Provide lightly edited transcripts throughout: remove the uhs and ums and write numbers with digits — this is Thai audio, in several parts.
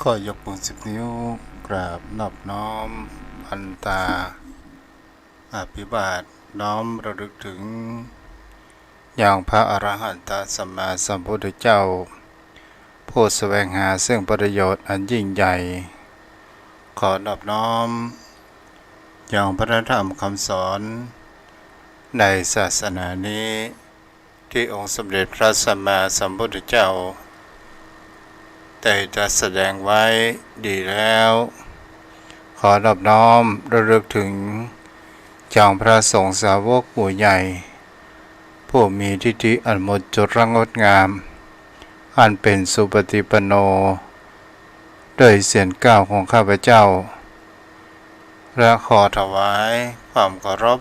ขอยกมือ10 นิ้วกราบนอบน้อมพันตาอภิบาทน้อมระลึกถึงอย่างพระอรหันตสัมมาสัมพุทธเจ้าผู้แสวงหาซึ่งประโยชน์อันยิ่งใหญ่ขอนอบน้อมอย่างพระธรรมคำสอนในศาสนานี้ที่องค์สมเด็จพระสัมมาสัมพุทธเจ้าได้จะแสดงไว้ดีแล้วขอนอบน้อมระลึกถึงจองพระสงฆ์สาวกผู้ใหญ่ผู้มีทิฏฐิอันหมดจดระงดงามอันเป็นสุปฏิปันโนด้วยเสียงก้าวของข้าพเจ้าและขอถวายความเคารพ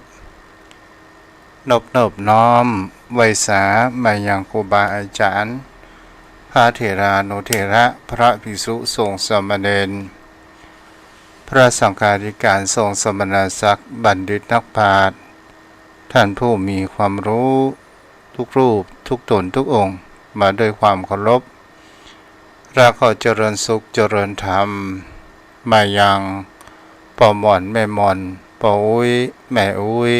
นบน้อมไว้สามายังครูบาอาจารย์พระเถรานุเถระพระภิกษุสงฆ์สามเณรพระสังฆาธิการทรงสมณศักดิ์บัณฑิตนักปราชญ์ท่านผู้มีความรู้ทุกรูปทุกตนทุกองค์มาด้วยความเคารพและขอเจริญสุขเจริญธรรมมายังป่อหม่อนแม่หม่อนป่ออุ้ยแม่อุ้ย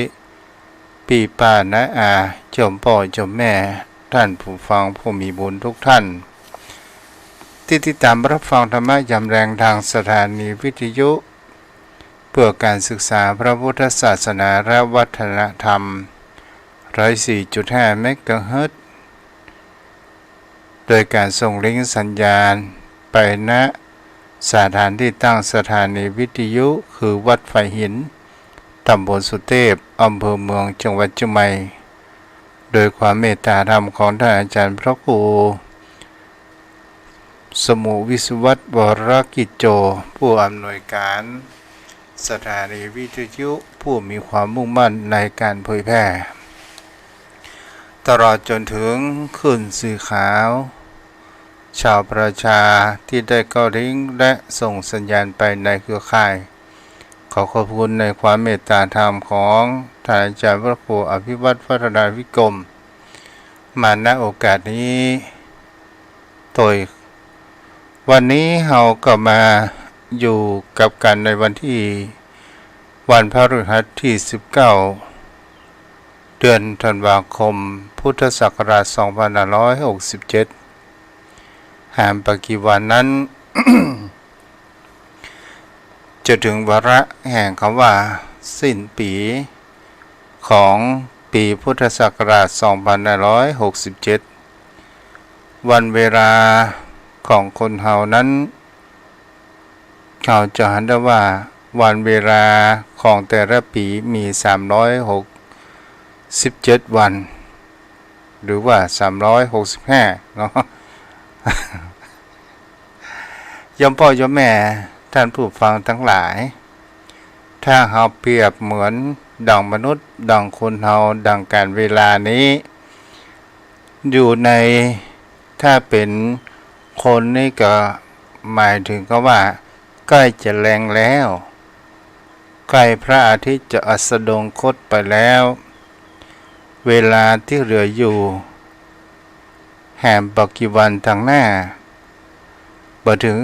ปีป้าน้าอาจมพ่อจมแม่ท่านผู้ฟังผู้มีบุญทุกท่านที่ติดตามรับฟังธรรมะยามแรงทางสถานีวิทยุเพื่อการศึกษาพระพุทธศาสนาและวัฒนธรรม 104.5 เมกะเฮิรตซ์โดยการส่งลิงก์สัญญาณไปณสถานที่ตั้งสถานีวิทยุคือวัดไฟหินตำบลสุเทพอำเภอเมืองจังหวัดเชียงใหม่โดยความเมตตาธรรมของท่านอาจารย์พระครูสมุวิศวัตวรกิจโจผู้อำนวยการสถานีวิทยุผู้มีความมุ่งมั่นในการเผยแพร่ตลอดจนถึงขึ้นสื่อข่าวชาวประชาที่ได้เข้าลิงก์และส่งสัญญาณไปในเครือข่ายขอขอบคุณในความเมตตาธรรมของท่านอาจารย์พระครูอภิวัตรพัฒนาวิกรมมาณโอกาสนี้โดยวันนี้เราก็มาอยู่กับกันในวันพฤหัสที่19เดือนธันวาคมพุทธศักราช2567ห่างไปกี่วันนั้น จะถึงวาระแห่งคำว่าสิ้นปีของปีพุทธศักราช2567วันเวลาของคนเฮานั้นเขาจะหันได้ว่าวันเวลาของแต่ละปีมี367วันหรือว่า365เนาะ ยมพ่อยมแม่ท่านผู้ฟังทั้งหลายถ้าเราเปรียบเหมือนดังมนุษย์ดังคนเฮาดังการเวลานี้อยู่ในถ้าเป็นคนนี่ก็หมายถึงก็ว่าใกล้จะแรงแล้วใกล้พระอาทิตย์จะอัสดงคตไปแล้วเวลาที่เหลืออยู่แห่งปัจจุบันทางหน้าบ่ถึง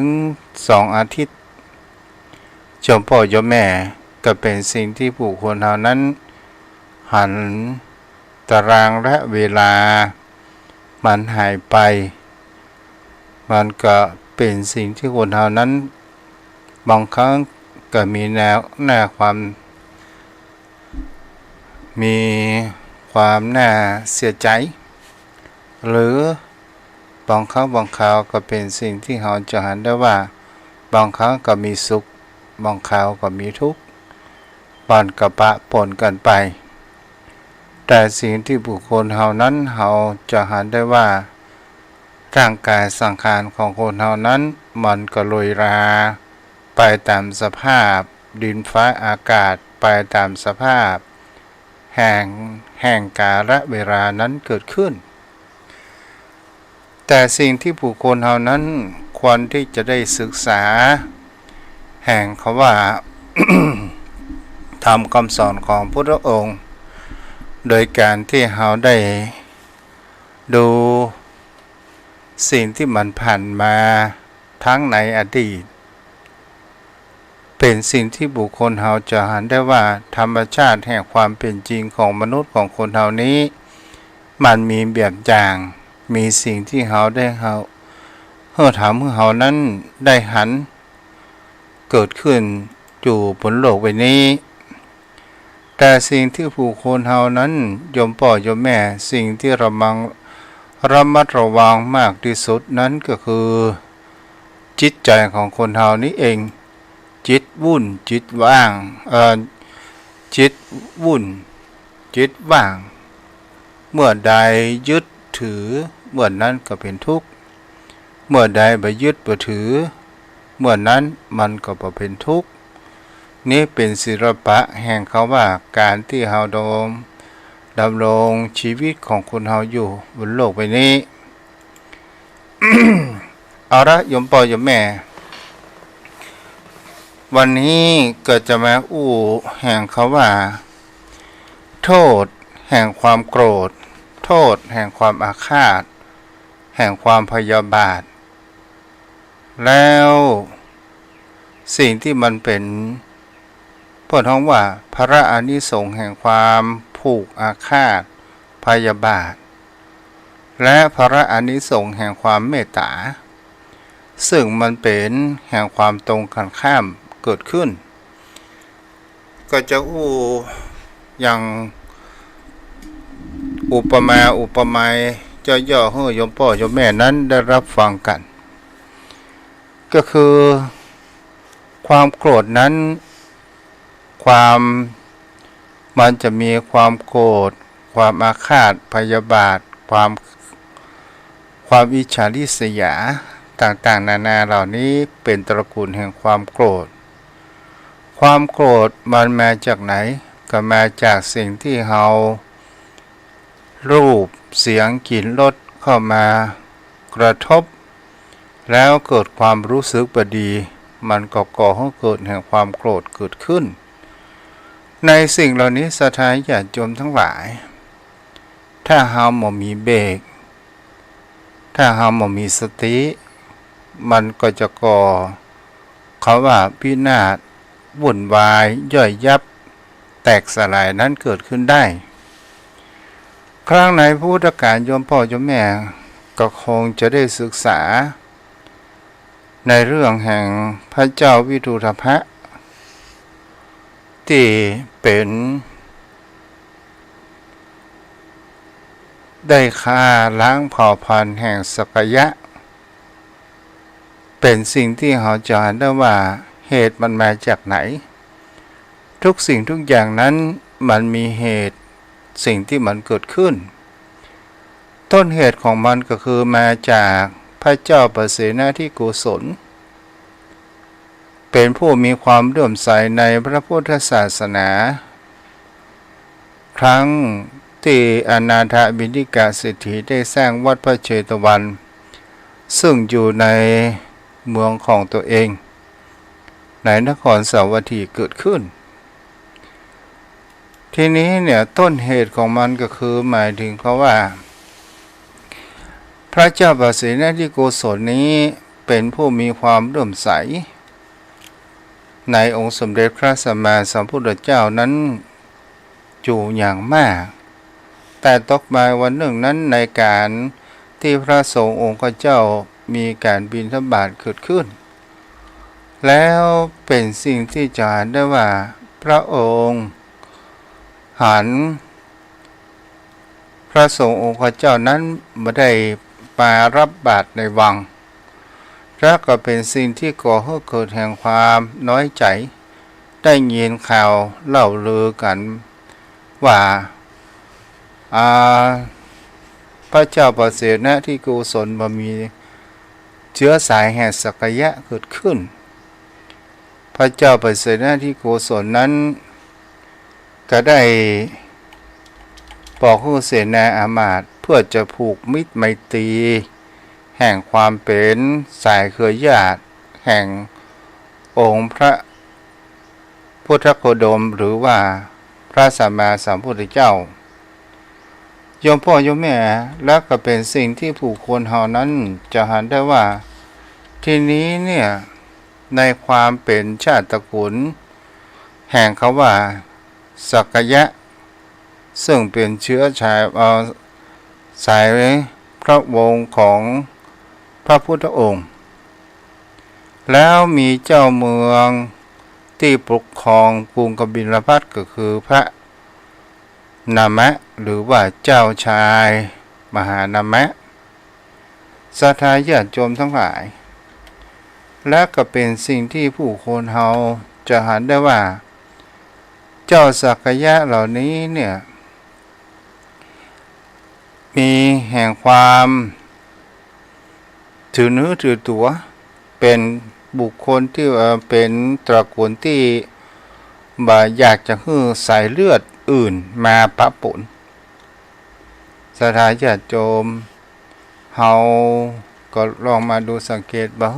2 อาทิตย์ชมพ่อยมแม่ก็เป็นสิ่งที่ผู้คนเหล่านั้นหันตารางและเวลามันหายไปมันก็เป็นสิ่งที่คนเหล่านั้นบางครั้งก็มีหน้าความน่าเสียใจหรือบางครั้งบางคราวก็เป็นสิ่งที่เราจะหันได้ว่าบางครั้งก็มีสุขบางคราวก็มีทุกข์ปนกระปะปนกันไปแต่สิ่งที่บุคคลเฮานั้นเราจะหันได้ว่าร่างกายสังขารของคนเฮานั้นมันก็ลอยราไปตามสภาพดินฟ้าอากาศไปตามสภาพแห่งกาลเวลานั้นเกิดขึ้นแต่สิ่งที่ผู้คนเฮานั้นควรที่จะได้ศึกษาแห่งคำว่า ทำคำสอนของพระองค์โดยการที่เฮาได้ดูสิ่งที่มันผ่านมา ทั้งในอดีตเป็นสิ่งที่บุคคลเฮาจะหันได้ว่าธรรมชาติแห่งความเป็นจริงของมนุษย์ของคนเฮานี้มันมีแบบอย่างมีสิ่งที่เฮาได้เฮาถามเฮานั้นได้หันเกิดขึ้นอยู่บนโลกใบนี้แต่สิ่งที่ผู้คนเฮานั้นยมพ่อยมแม่สิ่งที่ระมัดระวังมากที่สุดนั้นก็คือจิตใจของคนเฮานี้เองจิตวุ่นจิตว่างจิตวุ่นจิตว่างเมื่อใดยึดถือเมื่อนั้นก็เป็นทุกข์เมื่อใดบ่ยึดบ่ถือเมื่อนั้นมันก็บ่เป็นทุกข์นี่เป็นศิลปะแห่งเขาว่าการที่เฮาดำรงชีวิตของคนเฮาอยู่บนโลกใบนี้ เอาละโยมพ่อโยมแม่วันนี้ก็จะมาแห่งเขาว่าโทษแห่งความโกรธโทษแห่งความอาฆาตแห่งความพยาบาทแล้วสิ่งที่มันเป็นเพื่อท้องว่าพระอานิสงส์แห่งความผูกอาฆาตพยาบาทและพระอานิสงส์แห่งความเมตตาซึ่งมันเป็นแห่งความตรงกันข้ามเกิดขึ้นก็จะอย่างอุปไมยย่อๆให้โยมพ่อโยมแม่นั้นได้รับฟังกันก็คือความโกรธนั้นมันจะมีความโกรธความอาฆาตพยาบาทความอิจฉาริษยาต่างๆนานาเหล่านี้เป็นตระกูลแห่งความโกรธความโกรธมันมาจากไหนก็มาจากสิ่งที่เรารูปเสียงกลิ่นรสเข้ามากระทบแล้วเกิดความรู้สึกบ่ดีมันก็ก่อให้เกิดแห่งความโกรธเกิดขึ้นในสิ่งเหล่านี้ศรัทธาญาติโยมทั้งหลายถ้าเราบ่มีเบรกถ้าเราบ่มีสติมันก็จะก่อเขาว่าพินาศวุ่นวายย่อยยับแตกสลายนั้นเกิดขึ้นได้ครั้งในพุทธกาลโยมพ่อโยมแม่ก็คงจะได้ศึกษาในเรื่องแห่งพระเจ้าวิทุธพะที่เป็นได้ฆ่าล้างเผ่าพันธุ์แห่งสักยะเป็นสิ่งที่เราจะเห็นได้ว่าเหตุมันมาจากไหนทุกสิ่งทุกอย่างนั้นมันมีเหตุสิ่งที่มันเกิดขึ้นต้นเหตุของมันก็คือมาจากพระเจ้าประเสนาธิโกศลเป็นผู้มีความเลื่อมใสในพระพุทธศาสนาครั้งที่อนาถบิณฑิกาเศรษฐีได้สร้างวัดพระเชตวันซึ่งอยู่ในเมืองของตัวเองในนครสาวัตถีเกิดขึ้นทีนี้เนี่ยต้นเหตุของมันก็คือหมายถึงเพราะว่าพระเจ้าประเสนาธิโกศลนี้เป็นผู้มีความเลื่อมใสในองค์สมเด็จพระสัมมาสัมพุทธเจ้านั้นอยู่อย่างมากแต่ตกมาวันหนึ่งนั้นในการที่พระสงฆ์องค์เจ้ามีการบิณฑบาตเกิดขึ้นแล้วเป็นสิ่งที่จะเห็นได้ว่าพระองค์หันพระสงฆ์องค์เจ้านั้นไม่ได้มารับบาตรในวังและก็เป็นสิ่งที่ก่อให้เกิดแห่งความน้อยใจได้ยินข่าวเล่าลือกันว่าพระเจ้าประเสนาธิโกศลมีเชื้อสายแห่งสักยะเกิดขึ้นพระเจ้าประเสนาธิโกศลนั้นก็ได้บอกผู้เสนาอามาตย์เพื่อจะผูกมิตรไมตรีแห่งความเป็นสายเครือญาติแห่งองค์พระพุทธโคดมหรือว่าพระสัมมาสัมพุทธเจ้าโยมพ่อโยมแม่และก็เป็นสิ่งที่ผู้คนเฮานั้นจะเห็นได้ว่า ทีนี้เนี่ยในความเป็นชาติตระกูลแห่งเขาว่าสักยะซึ่งเป็นเชื้อชายสายพระวงศ์ของพระพุทธองค์แล้วมีเจ้าเมืองที่ปกครองกรุงกบิลพัสก็คือพระนามะหรือว่าเจ้าชายมหานามะศรัทธาญาติโยมทั้งหลายและก็เป็นสิ่งที่ผู้คนเฮาจะหันได้ว่าเจ้าสักยะเหล่านี้เนี่ยมีแห่งความถือเนื้อถือตัวเป็นบุคคลที่เป็นตระกูลที่บ่อยากจะให้สายเลือดอื่นมาปะปนศรัทธาญาติโยมเฮาก็ลองมาดูสังเกตว่า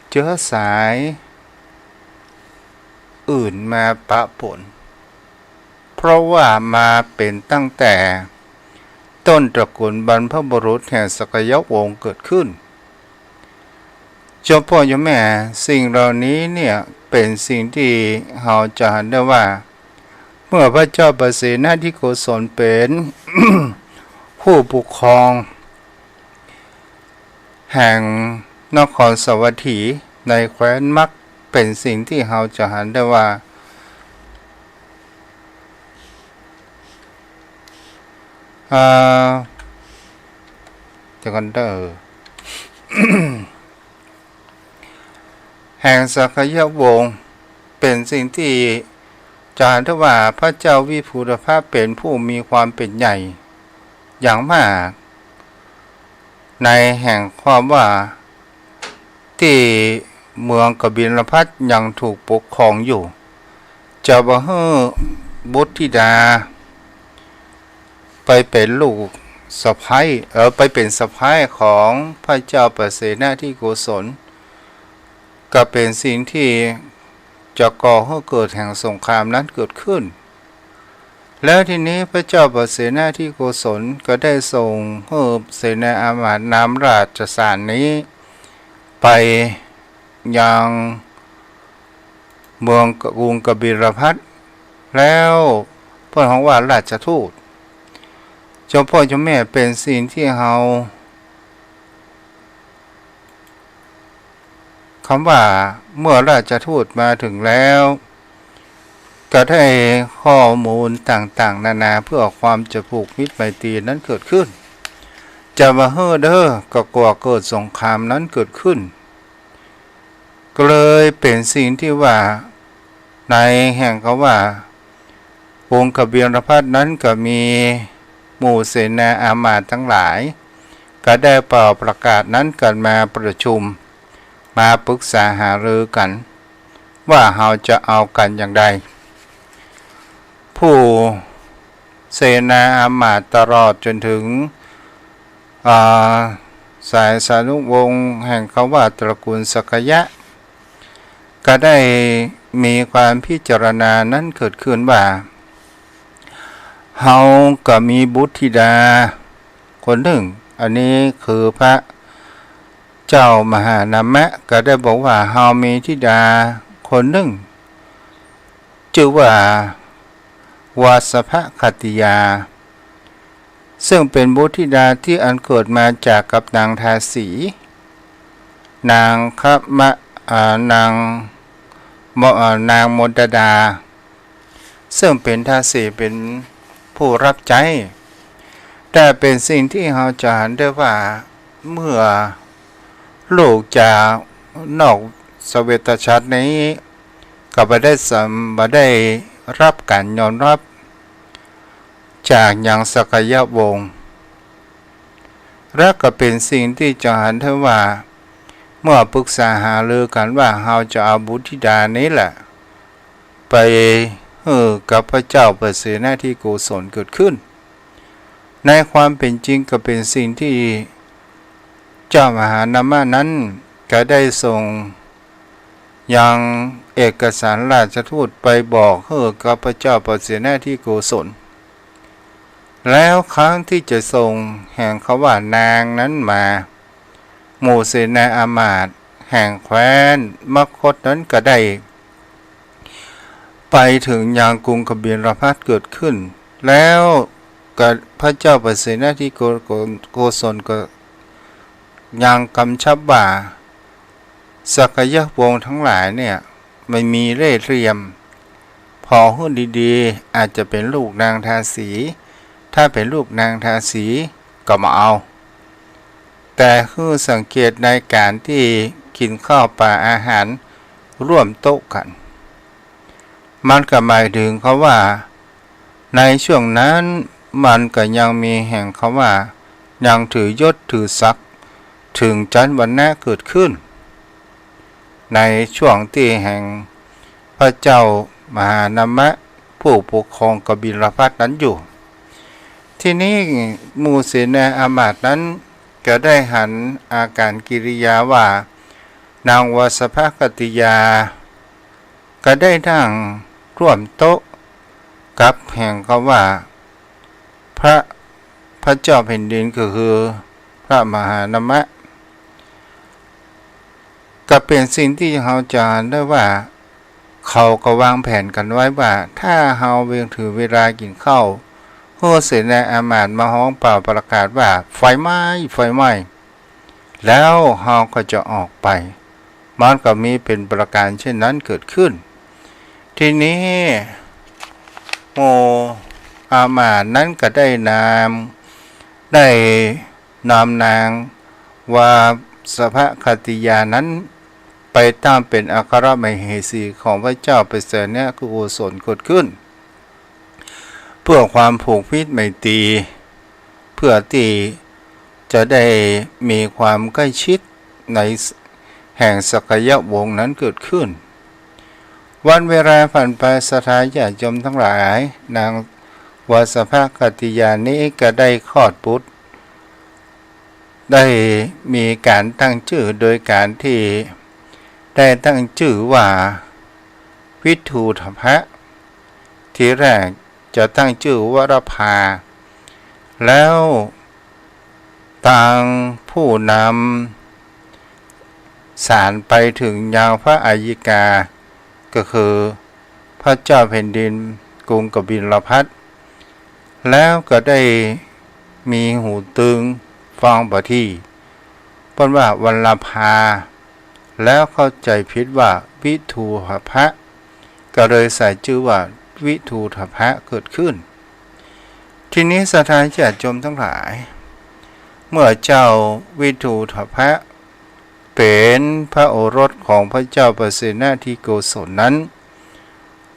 เชื้อสายอื่นมาปะปนเพราะว่ามาเป็นตั้งแต่ต้นตระกูลบรรพบุรุษแห่งสักยวงศ์เกิดขึ้นเจ้าพ่อเจ้าแม่สิ่งเหล่านี้เนี่ยเป็นสิ่งที่เราจะเห็นได้ว่าเมื่อพระเจ้าประเสนาธิโกศลเป็น ผู้ปกครองแห่งนครสวัสถีในแคว้นมักเป็นสิ่งที่เราจะเห็นได้ว่าจะกันเด้อ แห่งสักยวงศ์เป็นสิ่งที่จะเห็นได้ว่าพระเจ้าวิภูตภาพเป็นผู้มีความเป็นใหญ่อย่างมากในแห่งความว่าที่เมืองกบิลพัสยังถูกปกครองอยู่จะบ่ให้บุตรธิดาไปเป็นลูกสะใภ้ไปเป็นสะใภ้ของพระเจ้าประเสนาธิโกศลก็เป็นสิ่งที่จะก่อให้เกิดแห่งสงครามนั้นเกิดขึ้นแล้วทีนี้พระเจ้าประเสนาธิโกศลก็ได้ส่งให้เสนาอามาตย์นำราชสารนี้ไปยังเมืองกรุงกบิลพัสแล้วเพื่อนของว่าราชทูตเจ้าพ่อเจ้าแม่เป็นสิ่งที่เราคำว่าเมื่อราชทูตมาถึงแล้วก็ได้ข้อมูลต่างๆนานาเพื่อความจะผูกมิตรไมตรีนั้นเกิดขึ้นจะมาเด้อก็กลัวเกิดสงครามนั้นเกิดขึ้นก็เลยเป็นสิ่งที่ว่าในแห่งเขาว่าองค์กบิลพัสนั้นก็มีหมู่เสนาอามาตย์ทั้งหลายก็ได้เป่าประกาศนั้นกันมาประชุมมาปรึกษาหารือกันว่าเราจะเอากันอย่างไรผู้เสนาอามาตย์ตลอดจนถึงสายสานุวงศ์แห่งเขาว่าตระกูลสักยะก็ได้มีความพิจารณานั้นเกิดขึ้นว่าเฮาก็มีบุตรธิดาคนหนึ่งอันนี้คือพระเจ้ามหานามะก็ได้บอกว่าเฮามีธิดาคนหนึ่งชื่อว่าวาสภคติยาซึ่งเป็นบุตรธิดาที่อันเกิดมาจากกับนางทาสีนางนางมดดาซึ่งเป็นทาสีเป็นผู้รับใจแต่เป็นสิ่งที่เราจะเห็นได้ว่าเมื่อลูกจากนอกสเวตฉัตรนี้ก็บ่ได้รับการยอมรับจากยังสักยวงศ์และก็เป็นสิ่งที่จะเห็นได้ว่าเมื่อปรึกษาหารือกันว่าเราจะเอาบุตรธิดานี้แหละไปกับพระเจ้าประเสนาธิโกศลเกิดขึ้นในความเป็นจริงก็เป็นสิ่งที่เจ้ามหานามะนั้นก็ได้ส่งยังเอกสารราชทูตไปบอกกับพระเจ้าประเสนาธิโกศลแล้วครั้งที่จะส่งแห่งเขาว่านางนั้นมา หมู่เสนาอามาตย์แห่งแคว้นมคธนั้นก็ได้ไปถึงยังกรุงกบิลพัสเกิดขึ้นแล้วกับพระเจ้าประเสนาธิโกศลก็ยังกำชับว่าสักยวงศ์ทั้งหลายเนี่ยไม่มีเล่ห์เหลี่ยมพอหุ้นดีๆอาจจะเป็นลูกนางทาสีถ้าเป็นลูกนางทาสีก็มาเอาแต่คือสังเกตในการที่กินข้าวปลาอาหารร่วมโต๊ะกันมันก็หมายถึงเขาว่าในช่วงนั้นมันก็ยังมีแห่งเขาว่ายังถือยศถือศักดิ์ถึงชั้นวรรณะเกิดขึ้นในช่วงที่แห่งพระเจ้ามหานามะผู้ปกครองกบิลพัสนั้นอยู่ที่นี้หมู่เสนาอามาตย์นั้นก็ได้หันอาการกิริยาว่านางวสภกติยาก็ได้นั่งร่วมโต๊ะกับแห่งเขาว่าพระเจ้าแผ่นดินก็คือพระมหานามะก็เป็นสิ่งที่เราจะได้ว่าเขาก็วางแผนกันไว้ว่าถ้าเราเวียงถือเวลากินข้าวผู้เสนาอามาตย์มาห้องเป่าประกาศว่าไฟไหม้แล้วเราก็จะออกไปมันก็มีเป็นประการเช่นนั้นเกิดขึ้นทีนี้โมอามาตย์นั้นก็ได้นำนางว่าสภคติยานั้นไปตั้งเป็นอัครมเหสีของพระเจ้าเปรตเนี่ยกุโกศลเกิดขึ้นเพื่อความผูกมิตรไมตรีเพื่อที่จะได้มีความใกล้ชิดในแห่งสักยวงศ์นั้นเกิดขึ้นวันเวลาผ่านไปสถานญาติโยมทั้งหลายนางวสภคติยานี้ก็ได้คลอดบุตรได้มีการตั้งชื่อโดยการที่ได้ตั้งชื่อว่าวิทูธพะทีแรกจะตั้งชื่อวรภาแล้วทางผู้นำสารไปถึงยาวพระอัยิกาก็คือพระเจ้าแผ่นดินกรุงกบิลพัสแล้วก็ได้มีหูตึงฟังบทีเพราะว่าวัลภาแล้วเข้าใจผิดว่าวิทูธพะก็เลยใส่ชื่อว่าวิทูธพะเกิดขึ้นทีนี้สถานญาติโยมทั้งหลายเมื่อเจ้าวิทูธพะเป็นพระโอรสของพระเจ้าประเสนาธิโกศลนั้น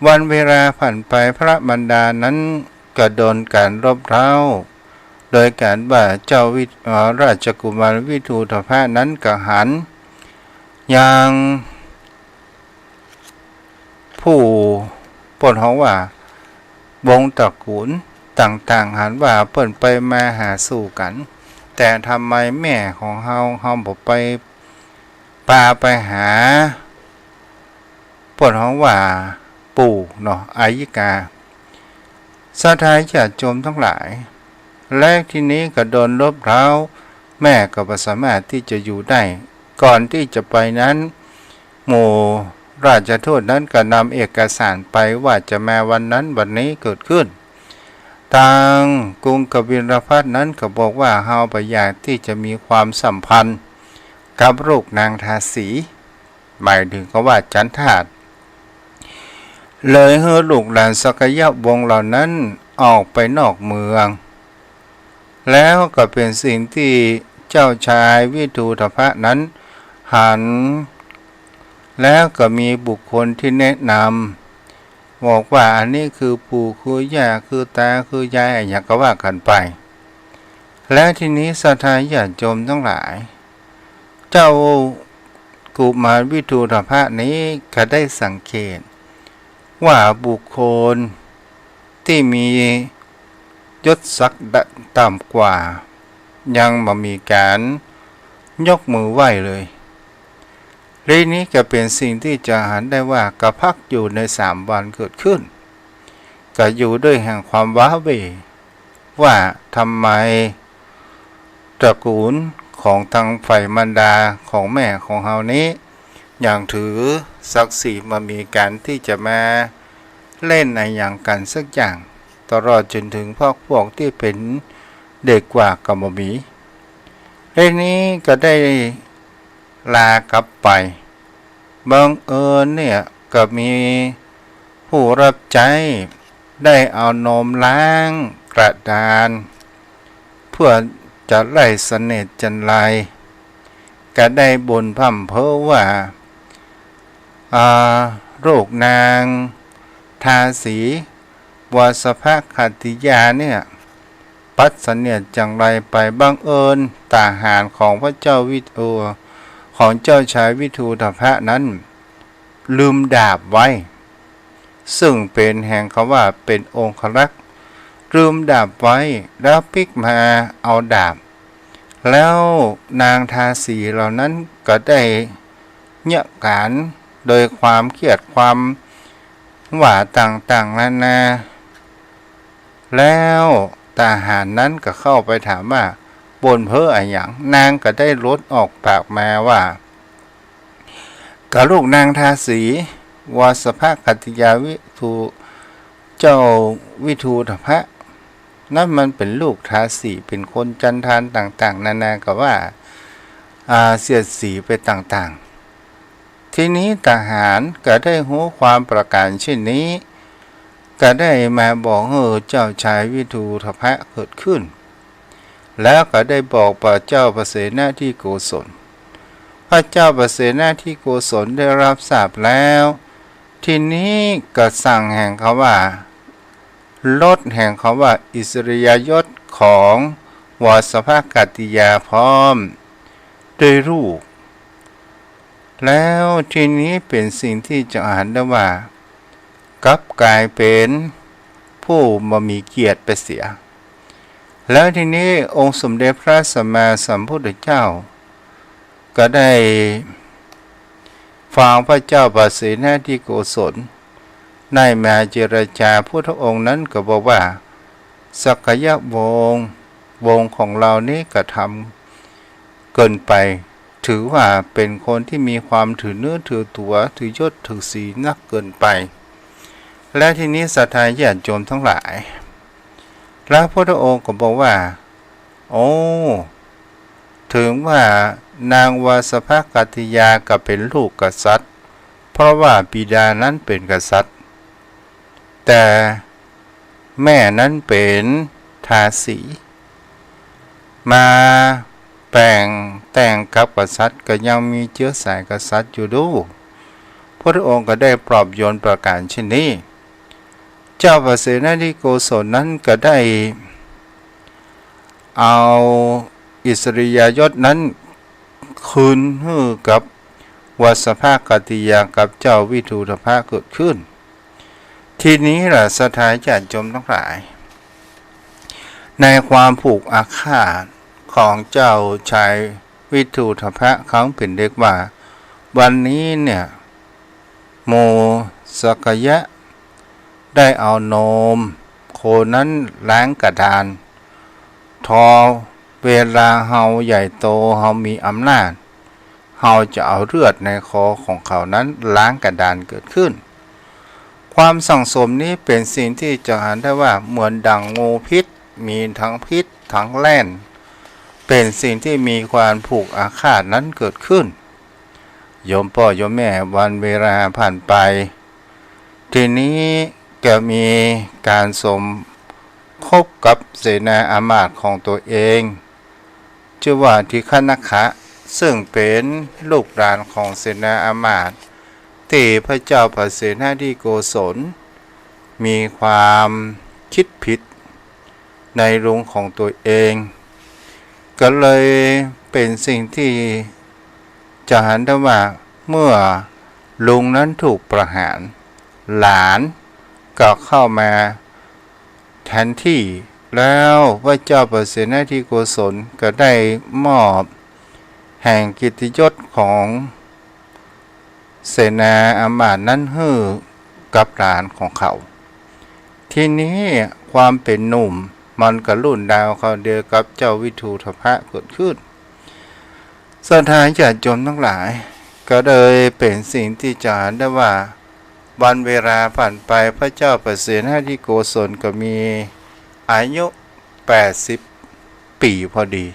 วันเวลาผ่านไปพระมารดานั้นก็โดนการรบเร้าโดยการว่าเจ้าราชกุมารวิทูธพะนั้นก็หันยังผู้ปนของว่าวงตระกูลต่างๆหันว่าเปิ่นไปมาหาสู่กันแต่ทำไมแม่ของเฮาบอกไปปาไปหาปนของว่าปู่เนาะอายิกาสถานญาติโยมทั้งหลายแรกที่นี้ก็โดนลบเร้าแม่ก็บ่สามารถที่จะอยู่ได้ก่อนที่จะไปนั้นหมู่ราชทูตนั้นก็นำเอกสารไปว่าจะมาวันนั้นวันนี้เกิดขึ้นทางกรุงกบิลพัสนั้นก็บอกว่าเฮาบ่อยากที่จะมีความสัมพันธ์กับลูกนางทาสีหมายถึงก็ว่าจันทาสเลยให้ลูกหลานสักยวงศ์เหล่านั้นออกไปนอกเมืองแล้วก็เป็นสิ่งที่เจ้าชายวิทูธพะนั้นหันแล้วก็มีบุคคลที่แนะนำบอกว่าอันนี้คือปู่คือย่าคือตาคือยายอย่างก็ว่ากันไปและทีนี้สถานญาติโยมทั้งหลายเจ้ากุมารวิทูธพะนี้ก็ได้สังเกตว่าบุคคลที่มียศศักดิ์ต่ำกว่ายังบ่มีการยกมือไหว้เลยเรื่องนี้ก็เป็นสิ่งที่จะหันได้ว่ากระพักอยู่ใน3 วันเกิดขึ้นก็อยู่ด้วยแห่งความว้าเหวว่าทำไมตระกูลข ของทางฝ่ายมารดาของแม่ของเฮานี้อย่างถือศักดิ์ศรีมามีการที่จะมาเล่นในอย่างกันสักอย่างตลอดจนถึงพวกที่เป็นเด็กกว่ากับบ่มีเรื่องนี้ก็ได้ลากลับไปบังเอิญเนี่ยก็มีผู้รับใช้ได้เอานมล้างกระดานเพื่อจะไล่เสน่ห์จันไรก็ได้บ่นพร่ำเพ้อว่าโรคนางทาสีวาสภคติยาเนี่ยปัดเสน่ห์จังไรไปบังเอิญทหารของพระเจ้าวิทูของเจ้าชายวิทูธพะนั้นลืมดาบไว้ซึ่งเป็นแห่งคำว่าเป็นองครักษ์ลืมดาบไว้แล้วพลิกมาเอาดาบแล้วนางทาสีเหล่านั้นก็ได้เงี่ยการโดยความเครียดความหวาดต่างๆนานาแล้วทหารนั้นก็เข้าไปถามว่าบนเพ้ออะไรอย่างนางก็ได้ลดออกปากมาว่ากับลูกนางทาสีวาสภคติยาวิทูเจ้าวิทูธพะนั่นมันเป็นลูกทาสีเป็นคนจันทานต่างๆนานาก็ว่าเสียดสีไปต่างๆทีนี้ทหารก็ได้รู้ความประการเช่นนี้ก็ได้มาบอกเจ้าชายวิทูธพะเกิดขึ้นแล้วก็ได้บอกพระเจ้าประเสนาธิโกศลพระเจ้าประเสนาธิโกศลได้รับทราบแล้วทีนี้ก็สั่งแห่งเขาว่าลดแห่งเขาว่าอิสริยยศของวาสภคติยาพร้อมด้วยรูปแล้วทีนี้เป็นสิ่งที่จะอ่านได้ว่ากลับกลายเป็นผู้บ่มีเกียรติไปเสียแล้วทีนี้องค์สมเด็จพระสัมมาสัมพุทธเจ้าก็ได้ฟังพระเจ้าประเสนาธิโกศลได้มาเจรจาพุทธองค์นั้นก็บอกว่าสักยวงของเรานี้กระทำเกินไปถือว่าเป็นคนที่มีความถือเนื้อถือตัวถือยศถือศีลนักเกินไปและทีนี้ศรัทธาญาติโยมทั้งหลายแล้วพระองค์ก็บอกว่าโอ้ถึงว่านางวาสภคติยาก็เป็นลูกกษัตริย์เพราะว่าบิดานั้นเป็นกษัตริย์แต่แม่นั้นเป็นทาสีมาแปลงแต่งกับกษัตริย์ก็ยังมีเชื้อสายกษัตริย์อยู่ดูพระองค์ก็ได้ปลอบโยนประการเช่นนี้เจ้าประเสนาธิโกศลนั้นก็ได้เอาอิสริยยศนั้นคืนให้กับวาสภคติยากับเจ้าวิทูธพะเกิดขึ้นทีนี้ล่ะศรัทธาญาติโยมทั้งหลายในความผูกอาฆาตของเจ้าชายวิทูธพะเขาเป็นเด็กว่าวันนี้เนี่ยโมสกยะได้เอานมโคนั้นล้างกระดานทอเวลาเฮาใหญ่โตเฮามีอำนาจเฮาจะเอาเลือดในคอของเขานั้นล้างกระดานเกิดขึ้นความสั่งสมนี้เป็นสิ่งที่จะอ่านได้ว่าเหมือนดังงูพิษมีทั้งพิษทั้งแล่นเป็นสิ่งที่มีความผูกอาฆาตนั้นเกิดขึ้นโยมพ่อโยมแม่วันเวลาผ่านไปทีนี้ก็มีการสมคบกับเสนาอามาตย์ของตัวเองชื่อว่าทิฆนคะซึ่งเป็นลูกหลานของเสนาอามาตย์ที่พระเจ้าประเสนาธิโกศลมีความคิดผิดในลุงของตัวเองก็เลยเป็นสิ่งที่จะเห็นได้ว่าเมื่อลุงนั้นถูกประหารหลานก็เข้ามาแทนที่แล้วพระเจ้าประเสนาธิโกศลก็ได้มอบแห่งกิตติยศของเสนาอามาตย์นั้นให้กับหลานของเขาทีนี้ความเป็นหนุ่มมันกับรุ่นดาวเขาเดียวกับเจ้าวิทูธพะเกิดขึ้น ศรัทธาญาติโยมทั้งหลายก็เลยเป็นสิ่งที่จะเห็นได้ว่าวันเวลาผ่านไปพระเจ้าประเสนาธิโกศลก็มีอายุ80 ปีพอดี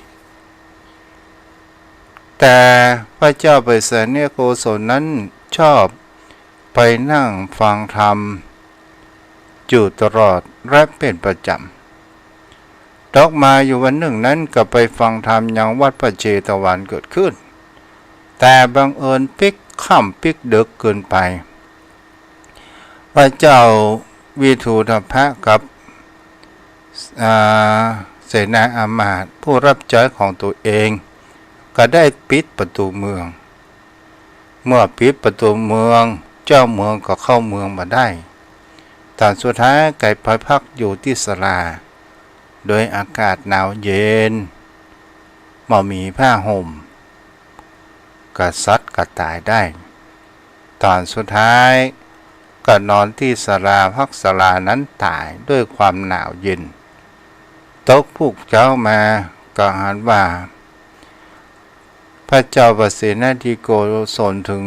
แต่พระเจ้าประเสนาธิโกศลนั้นชอบไปนั่งฟังธรรมอยู่ตลอดและเป็นประจำดอกมาอยู่วันหนึ่งนั้นก็ไปฟังธรรมยังวัดพระเจตวันเกิดขึ้นแต่บังเอิญปิกค่ำปิกดึกเกินไปพระเจ้าวิทูธพะกับเสนาอามาตย์ผู้รับใช้ของตัวเองก็ได้ปิดประตูเมืองเมื่อปิดประตูเมืองเจ้าเมืองก็เข้าเมืองมาได้ตอนสุดท้ายไก่พักอยู่ที่ศาลาโดยอากาศหนาวเย็นไม่มีผ้าห่มกระซัดกระตายได้ตอนสุดท้ายก็นอนที่ศาลาพักศาลานั้นตายด้วยความหนาวเย็นตกพุกเจ้ามาก็หันว่าพระเจ้าประเสนาธิโกศลถึง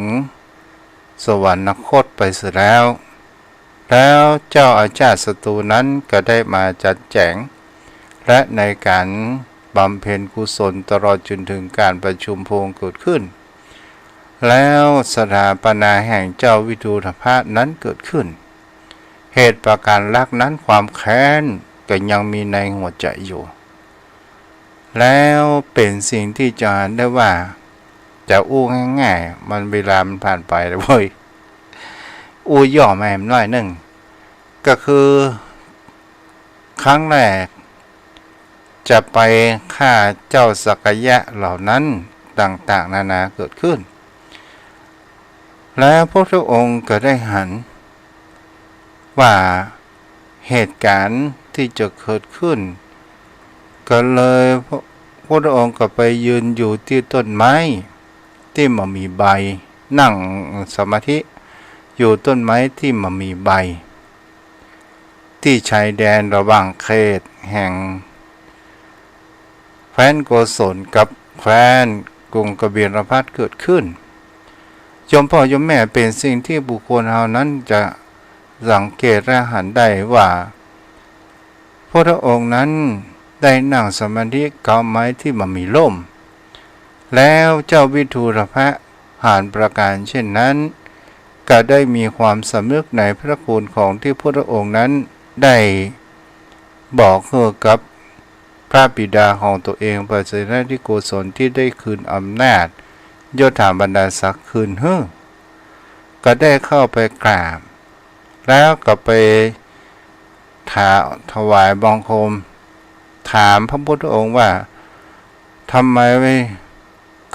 สวรรคตไปเสียแล้วเจ้าอาชาติศัตรูนั้นก็ได้มาจัดแจงและในการบำเพ็ญกุศลตลอดจนถึงการประชุมโพงเกิดขึ้นแล้วสถาปนาแห่งเจ้าวิทูธพะนั้นเกิดขึ้นเหตุประการลักนั้นความแค้นก็ยังมีในหัวใจอยู่แล้วเป็นสิ่งที่จะเห็นได้ว่าจะอู้ง่ายๆมันเวลามันผ่านไปแล้วเว้ยอู้ย่อแม่มน้อยหนึ่งก็คือครั้งแรกจะไปฆ่าเจ้าสักยะเหล่านั้นต่างๆนานาเกิดขึ้นแล้วพระพุทธองค์ก็ได้หันว่าเหตุการณ์ที่จะเกิดขึ้นก็เลยพระพุทธองค์ก็ไปยืนอยู่ที่ต้นไม้ที่มันมีใบนั่งสมาธิอยู่ต้นไม้ที่มันมีใบที่ชายแดนระหว่างเขตแห่งแคว้นโกศลกับแคว้นกรุงกบิลพัสเกิดขึ้นยมพ่อยมแม่เป็นสิ่งที่บุคคลเหล่านั้นจะสังเกตและหันได้ว่าพระองค์นั้นได้นั่งสมาธิกับไม้ที่มันมีล่มแล้วเจ้าวิทูธพะหานประการเช่นนั้นก็ได้มีความสำนึกในพระคุณของที่พระองค์นั้นได้บอกกับพระบิดาของตัวเองพระเสนาธิโกศลที่ได้คืนอำนาจยศถาบรรดาศักดิ์คืนก็ได้เข้าไปกราบแล้วก็ไปถวายบังคมถามพระพุทธองค์ว่าทำไม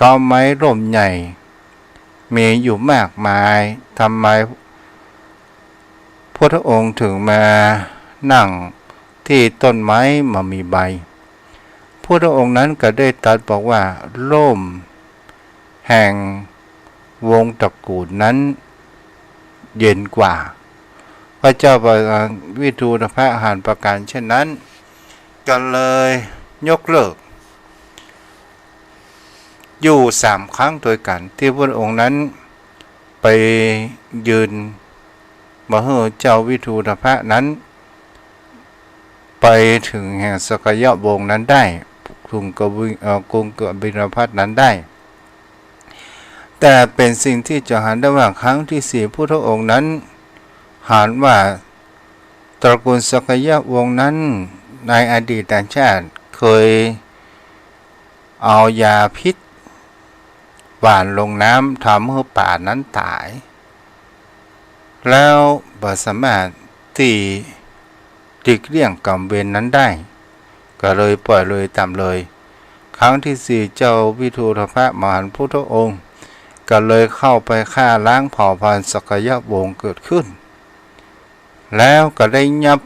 ก้อนไม้ร่มใหญ่มีอยู่มากมายทำไมพระองค์ถึงมานั่งที่ต้นไม้มามีใบพระองค์นั้นก็ได้ตรัสบอกว่าร่มแห่งวงตระกูลนั้นเย็นกว่าพระเจ้าวิทูธพะหานประการเช่นนั้นก็เลยยกเลิกอยู่3 ครั้งโดยกันที่พระองค์นั้นไปยืนมาให้เจ้าวิทูธพะนั้นไปถึงแห่งสกยะวงนั้นได้กรุงกบิลพัสนั้นได้แต่เป็นสิ่งที่จะหันได้ว่าครั้งที่4พระองค์นั้นหันว่าตระกูลสกยะวงนั้นในอดีตชาติเคยเอายาพิษหว่านลงน้ำทำให้ป่านั้นตายแล้วบ่สามารถที่หลีกเลี่ยงกรรมเวรนั้นได้ก็เลยปล่อยเลยตามเลยครั้งที่4เจ้าวิทูธพะมหาพุทธองค์ก็เลยเข้าไปฆ่าล้างเผ่าพันธุ์สกยะวงศ์เกิดขึ้นแล้วก็ได้ยับ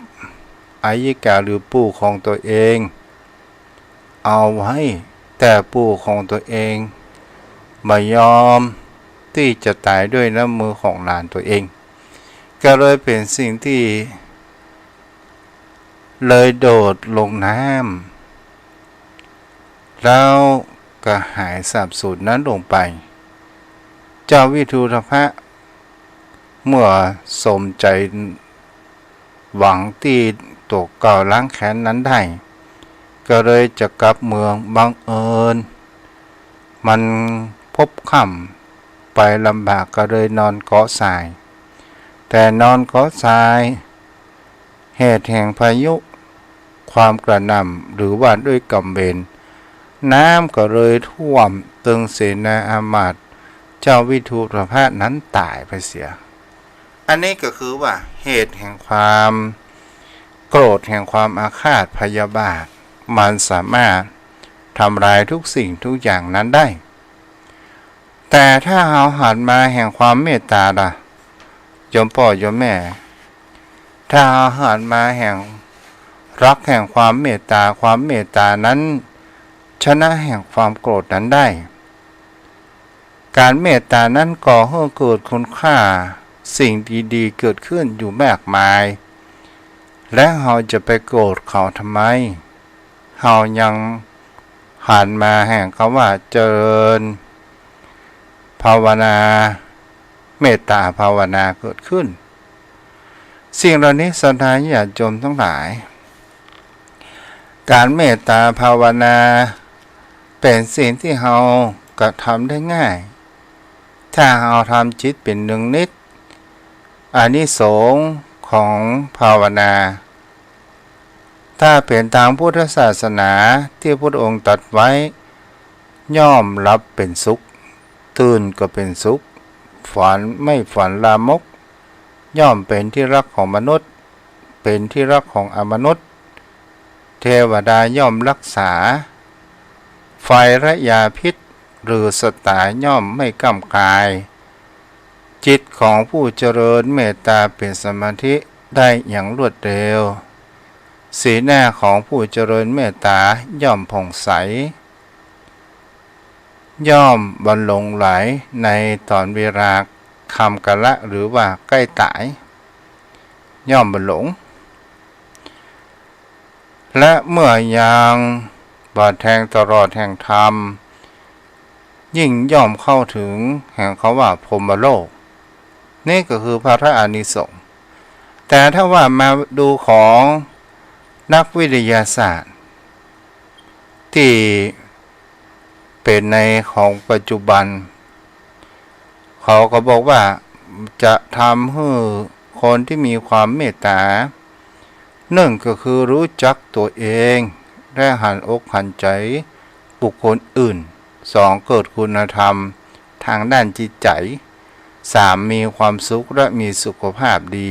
อายิกาหรือปู่ของตัวเองเอาไว้แต่ปู่ของตัวเองไม่ยอมที่จะตายด้วยน้ำมือของหลานตัวเองก็เลยเป็นสิ่งที่เลยโดดลงน้ำแล้ว ก็หายสาบสูญนั้นลงไปเจ้าวิทูธพะเมื่อสมใจหวังที่ตกเก่าล้างแค้นนั้นได้ก็เลยจะกลับเมืองบังเอิญมันพบค่ำไปลำบากก็เลยนอนเกาะทรายแต่นอนเกาะทรายเหตุแห่งพายุความกระหน่ำหรือว่าด้วยกำเบนน้ำก็เลยท่วมตึงเสนาอามาตย์เจ้าวิทูธพะนั้นตายไปเสียอันนี้ก็คือว่าเหตุแห่งความโกรธแห่งความอาฆาตพยาบาทมันสามารถทำลายทุกสิ่งทุกอย่างนั้นได้แต่ถ้าเราหันมาแห่งความเมตตาล่ะโยมพ่อโยมแม่ถ้าเราหันมาแห่งรักแห่งความเมตตาความเมตตานั้นชนะแห่งความโกรธนั้นได้การเมตตานั้นก่อให้เกิดคุณค่าสิ่งดีๆเกิดขึ้นอยู่มากมายและเราจะไปโกรธเขาทำไมเรายังหันมาแห่งคำว่าเจริญภาวนาเมตตาภาวนาเกิดขึ้นสิ่งเหล่านี้ศรัทธาญาติโยมทั้งหลายการเมตตาภาวนาเป็นสิ่งที่เรากระทำได้ง่ายถ้าเราทำจิตเป็นหนึ่งนิดอานิสงส์ของภาวนาถ้าเป็นทางพุทธศาสนาที่พระองค์ตรัสไว้ย่อมรับเป็นสุขตื่นก็เป็นสุขฝันไม่ฝันลามกย่อมเป็นที่รักของมนุษย์เป็นที่รักของอมนุษย์เทวดาย่อมรักษาไฟและยาพิษหรือสตาย่อมไม่กำกายจิตของผู้เจริญเมตตาเป็นสมาธิได้อย่างรวดเร็วสีหน้าของผู้เจริญเมตตาย่อมผ่องใสย่อมบรรลงไหลในตอนเวลาคำกะละหรือว่าใกล้ตายย่อมบรรลงและเมื่อยังบาดแทงตลอดแห่งธรรมยิ่งย่อมเข้าถึงแห่งเขาว่าพรหมโลกนี่ก็คือพระอานิสงส์แต่ถ้าว่ามาดูของนักวิทยาศาสตร์ที่เป็นในของปัจจุบันเขาก็บอกว่าจะทำให้คนที่มีความเมตตาหนึ่งก็คือรู้จักตัวเองและหันอกหันใจบุคคลอื่นสองเกิดคุณธรรมทางด้านจิตใจสามมีความสุขและมีสุขภาพดี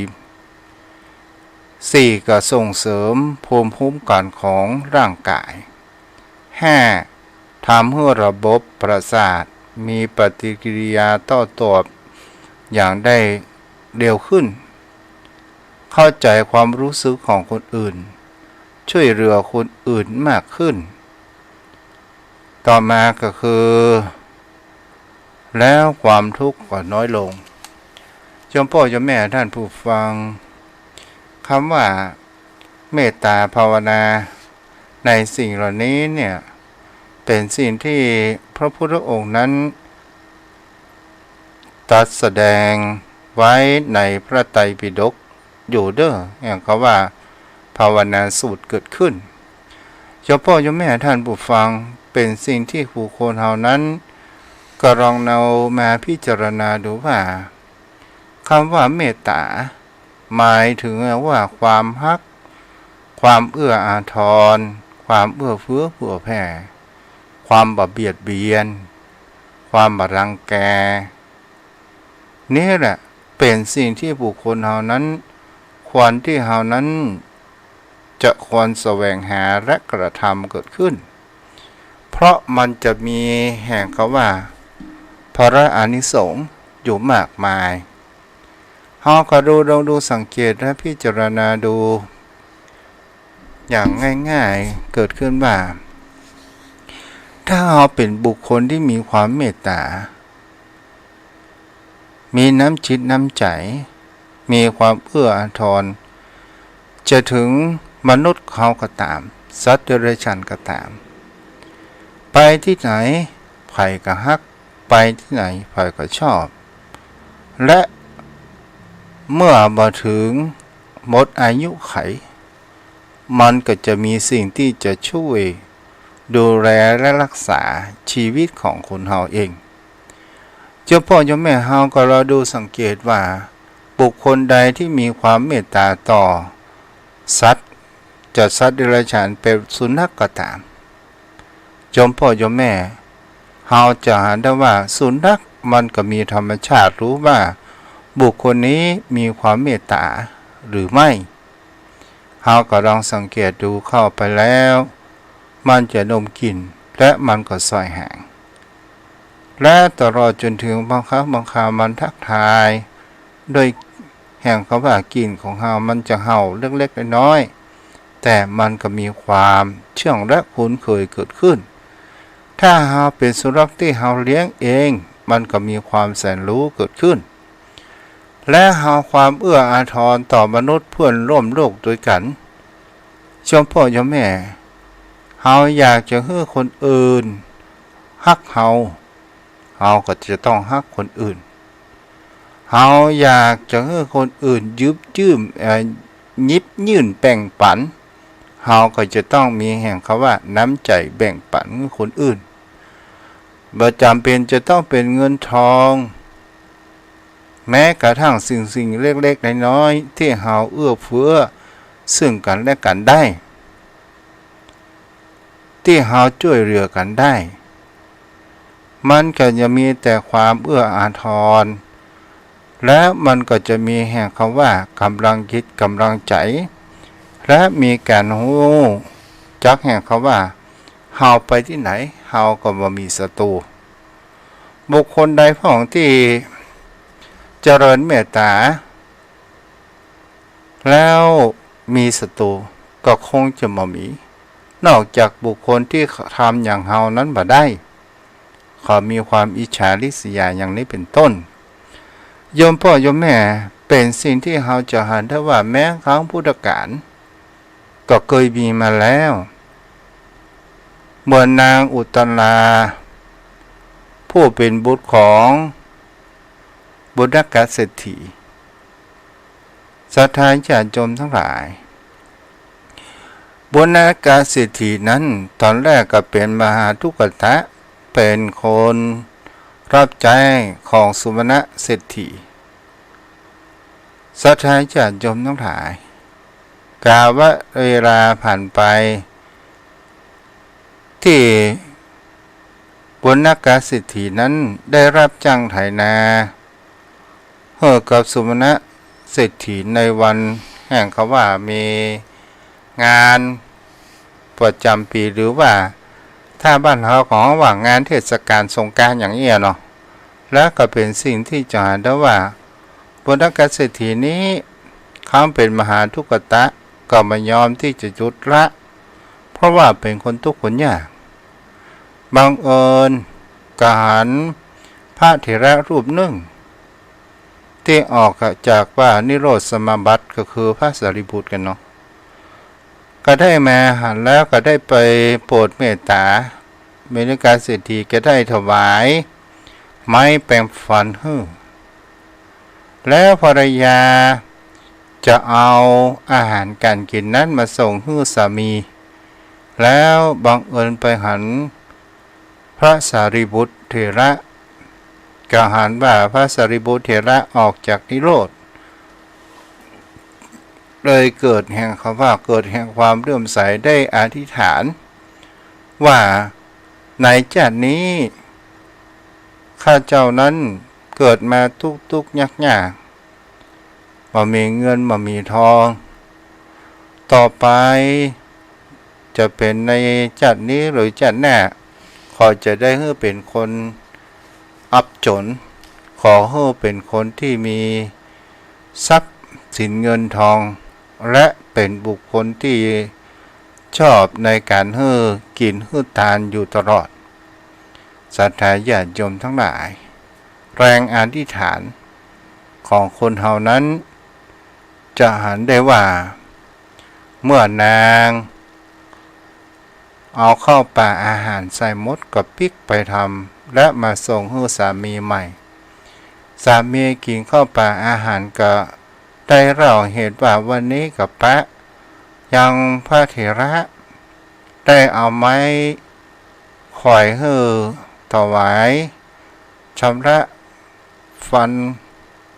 สี่ก็ส่งเสริมภูมิคุ้มกันของร่างกายห้าทำให้ระบบประสาทมีปฏิกิริยาโต้ตอบอย่างได้เร็วขึ้นเข้าใจความรู้สึกของคนอื่นช่วยเหลือคนอื่นมากขึ้นต่อมาก็คือแล้วความทุกข์ก็น้อยลงโยมพ่อโยมแม่ท่านผู้ฟังคำว่าเมตตาภาวนาในสิ่งเหล่านี้เนี่ยเป็นสิ่งที่พระพุทธองค์นั้นตรัสแสดงไว้ในพระไตรปิฎกอยู่เด้ออย่างเขาว่าภาวนาสูตรเกิดขึ้นโยมพ่อโยมแม่ท่านผู้ฟังเป็นสิ่งที่ผู้คนเหล่านั้นก็ลองเอามาพิจารณาดูว่าคำว่าเมตตาหมายถึงว่าความฮักความเอื้ออาทรความเอื้อเฟื้อเผื่อแผ่ความบ่เบียดเบียนความบ่รังแกนี่แหละเป็นสิ่งที่บุคคลเหล่านั้นควรที่เหล่านั้นจะควรแสวงหาและกระทำเกิดขึ้นเพราะมันจะมีแห่งคำว่าพระอานิสงส์อยู่มากมายเราก็ลองดูสังเกตและพิจารณาดูอย่างง่ายๆเกิดขึ้นว่าถ้าเราเป็นบุคคลที่มีความเมตตามีน้ำจิตน้ำใจมีความเอื้ออาทรจะถึงมนุษย์เขาก็ตามสัตว์เดรัจฉานก็ตามป ที่ไหนไผ่ก็ฮักไปที่ไหนไผ่ก็ชอบและเมื่อมาถึงหมดอายุไขมันก็จะมีสิ่งที่จะช่วยดูแลและรักษาชีวิตของคนเฮาเองเจ้าพ่อเจ้าแม่เฮาก็เราดูสังเกตว่าบุคคลใดที่มีความเมตตาต่อสัตว์จะสัตว์เดรัจฉานเป็นสุนัขก็ตามเจ้าพ่อเจ้าแม่เฮาจะเห็นได้ว่าสุนัขมันก็มีธรรมชาติรู้ว่าบุคคลนี้มีความเมตตาหรือไม่เฮาก็ลองสังเกตดูเข้าไปแล้วมันจะดมกลิ่นและมันก็ซอยห่างและตลอดจนถึงบางครั้งบางคราวมันทักทายโดยแห่งคำว่ากลิ่นของเฮามันจะเห่าเล็กๆน้อยๆแต่มันก็มีความเชื่องและคุ้นเคยเกิดขึ้นถ้าเฮาเป็นสุนัขที่เฮาเลี้ยงเองมันก็มีความแสนรู้เกิดขึ้นและเฮาความเอื้ออาทรต่อมนุษย์เพื่อนร่วมโลกด้วยกันเจ้าพ่อเจ้าแม่เฮาอยากจะให้คนอื่นฮักเฮาก็จะต้องฮักคนอื่นเฮาอยากจะให้คนอื่นยิบยื่นแบ่งปันเฮาก็จะต้องมีแห่งคำว่าน้ำใจแบ่งปันให้คนอื่นบ่จำเป็นจะต้องเป็นเงินทองแม้กระทั่งสิ่งเล็กๆน้อยๆที่เฮาเอื้อเฟื้อซึ่งกันและกันได้ที่เฮาช่วยเหลือกันได้มันก็จะมีแต่ความเอื้ออาทรและมันก็จะมีแห่งคำว่ากำลังคิดกำลังใจและมีการรู้จักแห่งคำว่าเฮาไปที่ไหนเฮาก็บ่มีศัตรูบุคคลใดพ้องที่เจริญเมตตาแล้วมีศัตรูก็คงจะบ่มีนอกจากบุคคลที่ทำอย่างเฮานั้นบ่ได้เขามีความอิจฉาริษยาอย่างนี้เป็นต้นโยมพ่อโยมแม่เป็นสิ่งที่เฮาจะเห็นได้ว่าแม้ครั้งพุทธกาลก็เคยมีมาแล้วเมื่อนางอุตตราผู้เป็นบุตรของบุตรกเศรษฐีศรัทธาญาติโยมทั้งหลายบุตรกเศรษฐีนั้นตอนแรกก็เป็นมหาทุกตะเป็นคนรับใช้ของสุวรรณเศรษฐีศรัทธาญาติโยมทั้งหลายกล่าวว่าเวลาผ่านไปที่บุญกเศรษฐีนั้นได้รับจ้างไถนาให้กับสุวรรณเศรษฐีในวันแห่งเขาว่ามีงานประจำปีหรือว่าถ้าบ้านเราของว่างานเทศกาลสงกรานต์อย่างนี้เนาะและก็เป็นสิ่งที่จะเห็นได้ว่าบุญกเศรษฐีนี้เขาเป็นมหาทุกตะก็ไม่ยอมที่จะหยุดละเพราะว่าเป็นคนทุกข์คนยากบังเอิญกหันพระเถระรูปหนึ่งที่ออกจากว่านิโรธสมาบัติก็คือพระสารีบุตรกันเนาะก็ได้มาหันแล้วก็ได้ไปโปรดเมตตาเมตตาเศรษฐีก็ได้ถวายไม้แปรงฟันให้แล้วภรรยาจะเอาอาหารการกินนั้นมาส่งให้สามีแล้วบังเอิญไปหันพระสารีบุตรเถระก็หันว่าพระสารีบุตรเถระออกจากนิโรธเลยเกิดแห่งคำว่าเกิดแห่งความเลื่อมใสได้อธิษฐานว่าในชาตินี้ข้าเจ้านั้นเกิดมาทุกข์ยากบ่มีเงินบ่มีทองต่อไปจะเป็นในชาตินี้หรือชาติหน้าขอจะได้ให้เป็นคนอับจนขอให้เป็นคนที่มีทรัพย์สินเงินทองและเป็นบุคคลที่ชอบในการให้กินให้ทานอยู่ตลอดศรัทธาญาติโยมทั้งหลายแรงอธิษฐานของคนเฮานั้นจะหันได้ว่าเมื่อนาง เอาเข้าป่าอาหารใส่มดกับปิ๊กไปทำและมาส่งให้สามีใหม่สามีกินเข้าป่าอาหารก็ได้เล่าเหตุว่าวันนี้กับพระยังพระเถระได้เอาไม้ข่อยให้ถวายชำระฟัน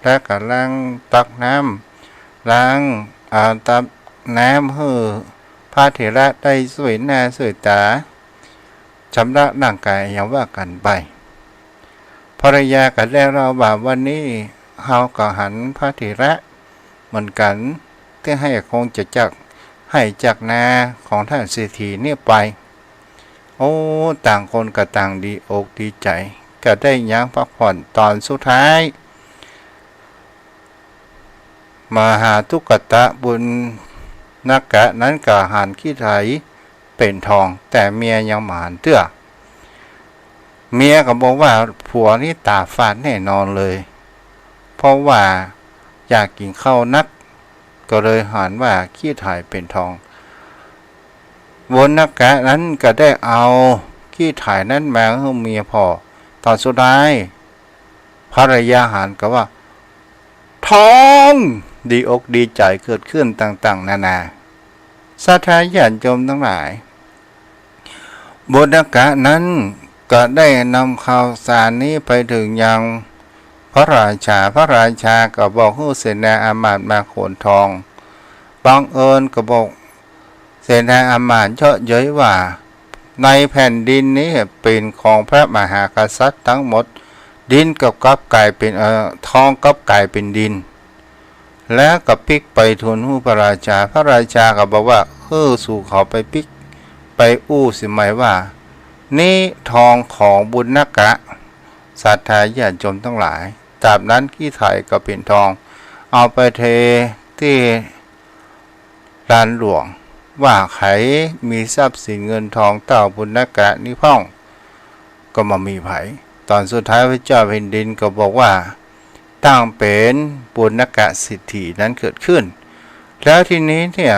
และก็ล้างตักน้ำล้างตักน้ำให้พระเถระได้สวยหน้าสวยตาชำระร่างกายอย่างว่ากันไปภรรยาก็ได้เล่าว่าวันนี้เฮาก็หันพระเถระเหมือนกันที่ให้คงจะจักให้จากนาของท่านเศรษฐีเนี่ยไปโอ้ต่างคนก็ต่างดีอกดีใจก็ได้ยั้งพักผ่อนตอนสุดท้ายมหาทุกตะบุญนักกะนั้นก็หันขี้ไถเป็นทองแต่เมียยังหมานเตื้อเมียก็บอกว่าผัวนี่ตาฝาดแน่นอนเลยเพราะว่าอยากกินข้าวนักก็เลยหันว่าขี้ไถเป็นทองบนนักกะนั้นก็ได้เอาขี้ไถนั้นมาให้เมียพอตอนสุดท้ายภรรยาหันก็ว่าท้องดีอกดีใจเกิดขึ้นต่างๆนานาศรัทธาญาติโยมทั้งหลายบนนักกะนั้นก็ได้นำข่าวสารนี้ไปถึงยังพระราชาก็บอกให้เสนาอามาตย์มาขนทองบังเอิญก็บอกเสนาอามาตย์เยอะเย้ยว่าในแผ่นดินนี้เป็นของพระมหากษัตริย์ทั้งหมดดินกับกลายเป็นทองกับกลายเป็นดินแล้วก็ปิกไปทูลให้พระราชาก็บอกว่าสู่เขาไปปิกไปอู้สิไหมว่านี่ทองของบุญนักกะศรัทธาญาติโยมทั้งหลายตราบนั้นขี้ไถก็เป็นทองเอาไปเทที่ลานหลวงว่าใครมีทรัพย์สินเงินทองเต่าบุญนักกะนิพ่องก็มามีไผตอนสุดท้ายพระเจ้าแผ่นดินก็บอกว่าตั้งเป็นปุณกะสิทธินั้นเกิดขึ้นแล้วทีนี้เนี่ย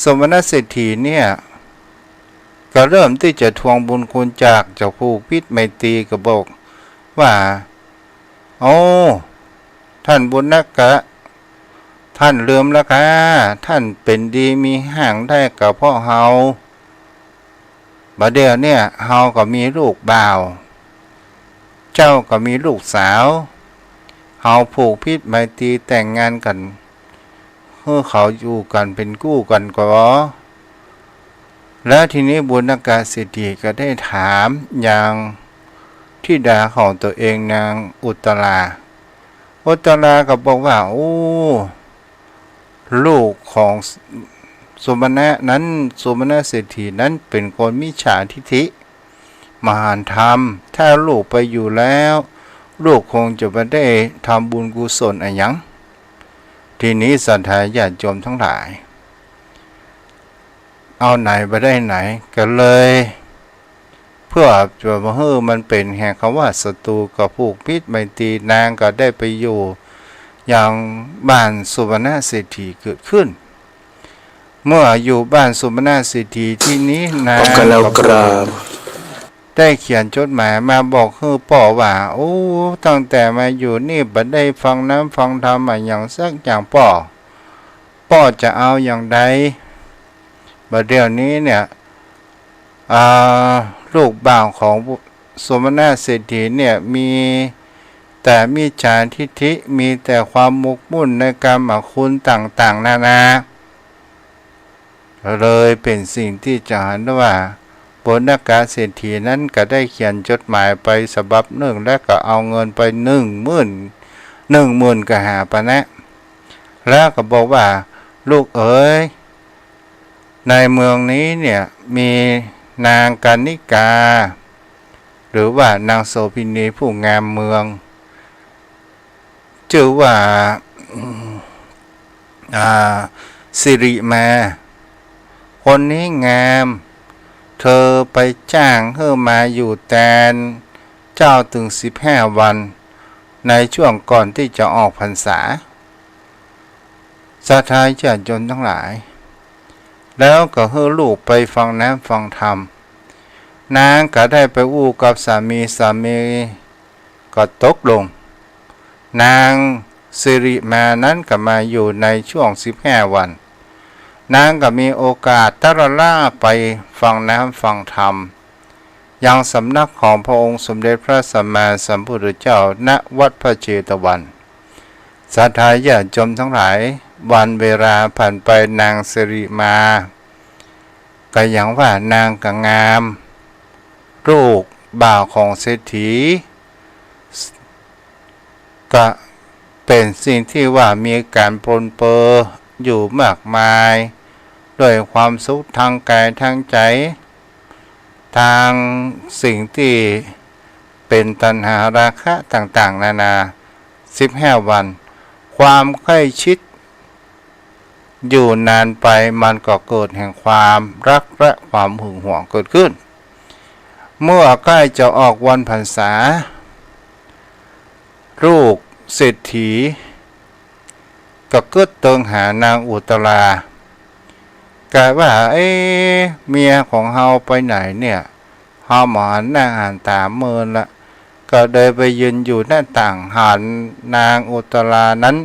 สมณสิทธิเนี่ยก็เริ่มที่จะทวงบุญคุณจากเจ้าผู้พิษไมตรีก็บอกว่าโอ้ท่านบุญกะท่านเลื่อมละกะท่านเป็นดีมีห่างได้กับพ่อเฮาบัดเดี๋ยวเนี่ยเฮาก็มีลูกบ่าวเจ้าก็มีลูกสาวเฮาผูกพิษไมตรีแต่งงานกันเพื่อเขาอยู่กันเป็นกู้กันก็แล้วทีนี้บุญกะสิทธิก็ได้ถามอย่างธิดาของตัวเองนางอุตราก็บอกว่าโอ้ลูกของสมณะนั้นสมณะเศรษฐีนั้นเป็นคนมิจฉาทิฐิมหาธรรมถ้าลูกไปอยู่แล้วลูกคงจะไม่ได้ทำบุญกุศลอะไรยังทีนี้ศรัทธาญาติโยมทั้งหลายเอาไหนไปได้ไหนก็เลยเพื่อจะมาให้มันเป็นแห่งคำว่าศัตรูกับผูกพิษไมตรีนางก็ได้ไปอยู่อย่างบ้านสุวรรณเศรษฐีเกิดขึ้นเมื่ออยู่บ้านสุวรรณเศรษฐีที่นี้นางได้เขียนจดหมายมาบอกให้ป่อว่าโอ้ตั้งแต่มาอยู่นี่บัดได้ฟังน้ำฟังธรรมอย่างสักอย่างป่อจะเอาอย่างใดบัดเดี๋ยวนี้เนี่ยลูกบ่าวของสมณะเศรษฐีเนี่ยมีแต่มิจฉาทิฐิมีแต่ความหมกมุ่นในกรรมคุณต่างๆนานาเลยเป็นสิ่งที่จะเห็นว่าปุณกะเศรษฐีนั้นก็ได้เขียนจดหมายไปฉบับหนึ่งและก็เอาเงินไป10,000กหาปณะแล้วก็บอกว่าลูกเอ๋ยในเมืองนี้เนี่ยมีนางกานิกาหรือว่านางโสภิณีผู้งามเมืองชื่อว่าสิริมาคนนี้งามเธอไปจ้างเธอมาอยู่แทนเจ้าถึง15 วันในช่วงก่อนที่จะออกพรรษาศรัทธาญาติโยมทั้งหลาย แล้วก็ให้ลูกไปฟังน้ำฟังธรรมนางก็ได้ไปอู้กับสามีก็ตกลงนางสิริมานั้นก็มาอยู่ในช่วง15 วันนางก็มีโอกาสตระล่าไปฟังน้ำฟังธรรมยังสำนักของพระองค์สมเด็จพระสัมมาสัมพุทธเจ้าณวัดพระเจตวันศรัทธาญาติโยมทั้งหลายวันเวลาผ่านไปนางสิริมาก็อย่างว่านางก็งามลูกบ่าวของเศรษฐีก็เป็นสิ่งที่ว่ามีการปนเปื้ออยู่มากมายด้วยความสุขทางกายทางใจทางสิ่งที่เป็นตัณหาราคะต่างๆนานา15 วันความใกล้ชิดอยู่นานไปมันก็เกิดแห่งความรักและความหึงหวงเกิดขึ้นเมื่อใกล้จะออกวันพรรษาลูกเศรษฐีก็เกิดเติงหานางอุตรากะว่าเมียของเฮาไปไหนเนี่ยเฮาหมอนหน้าหันตาเมินละก็เดินไปยืนอยู่หน้าต่างหันนางอุตรานั้น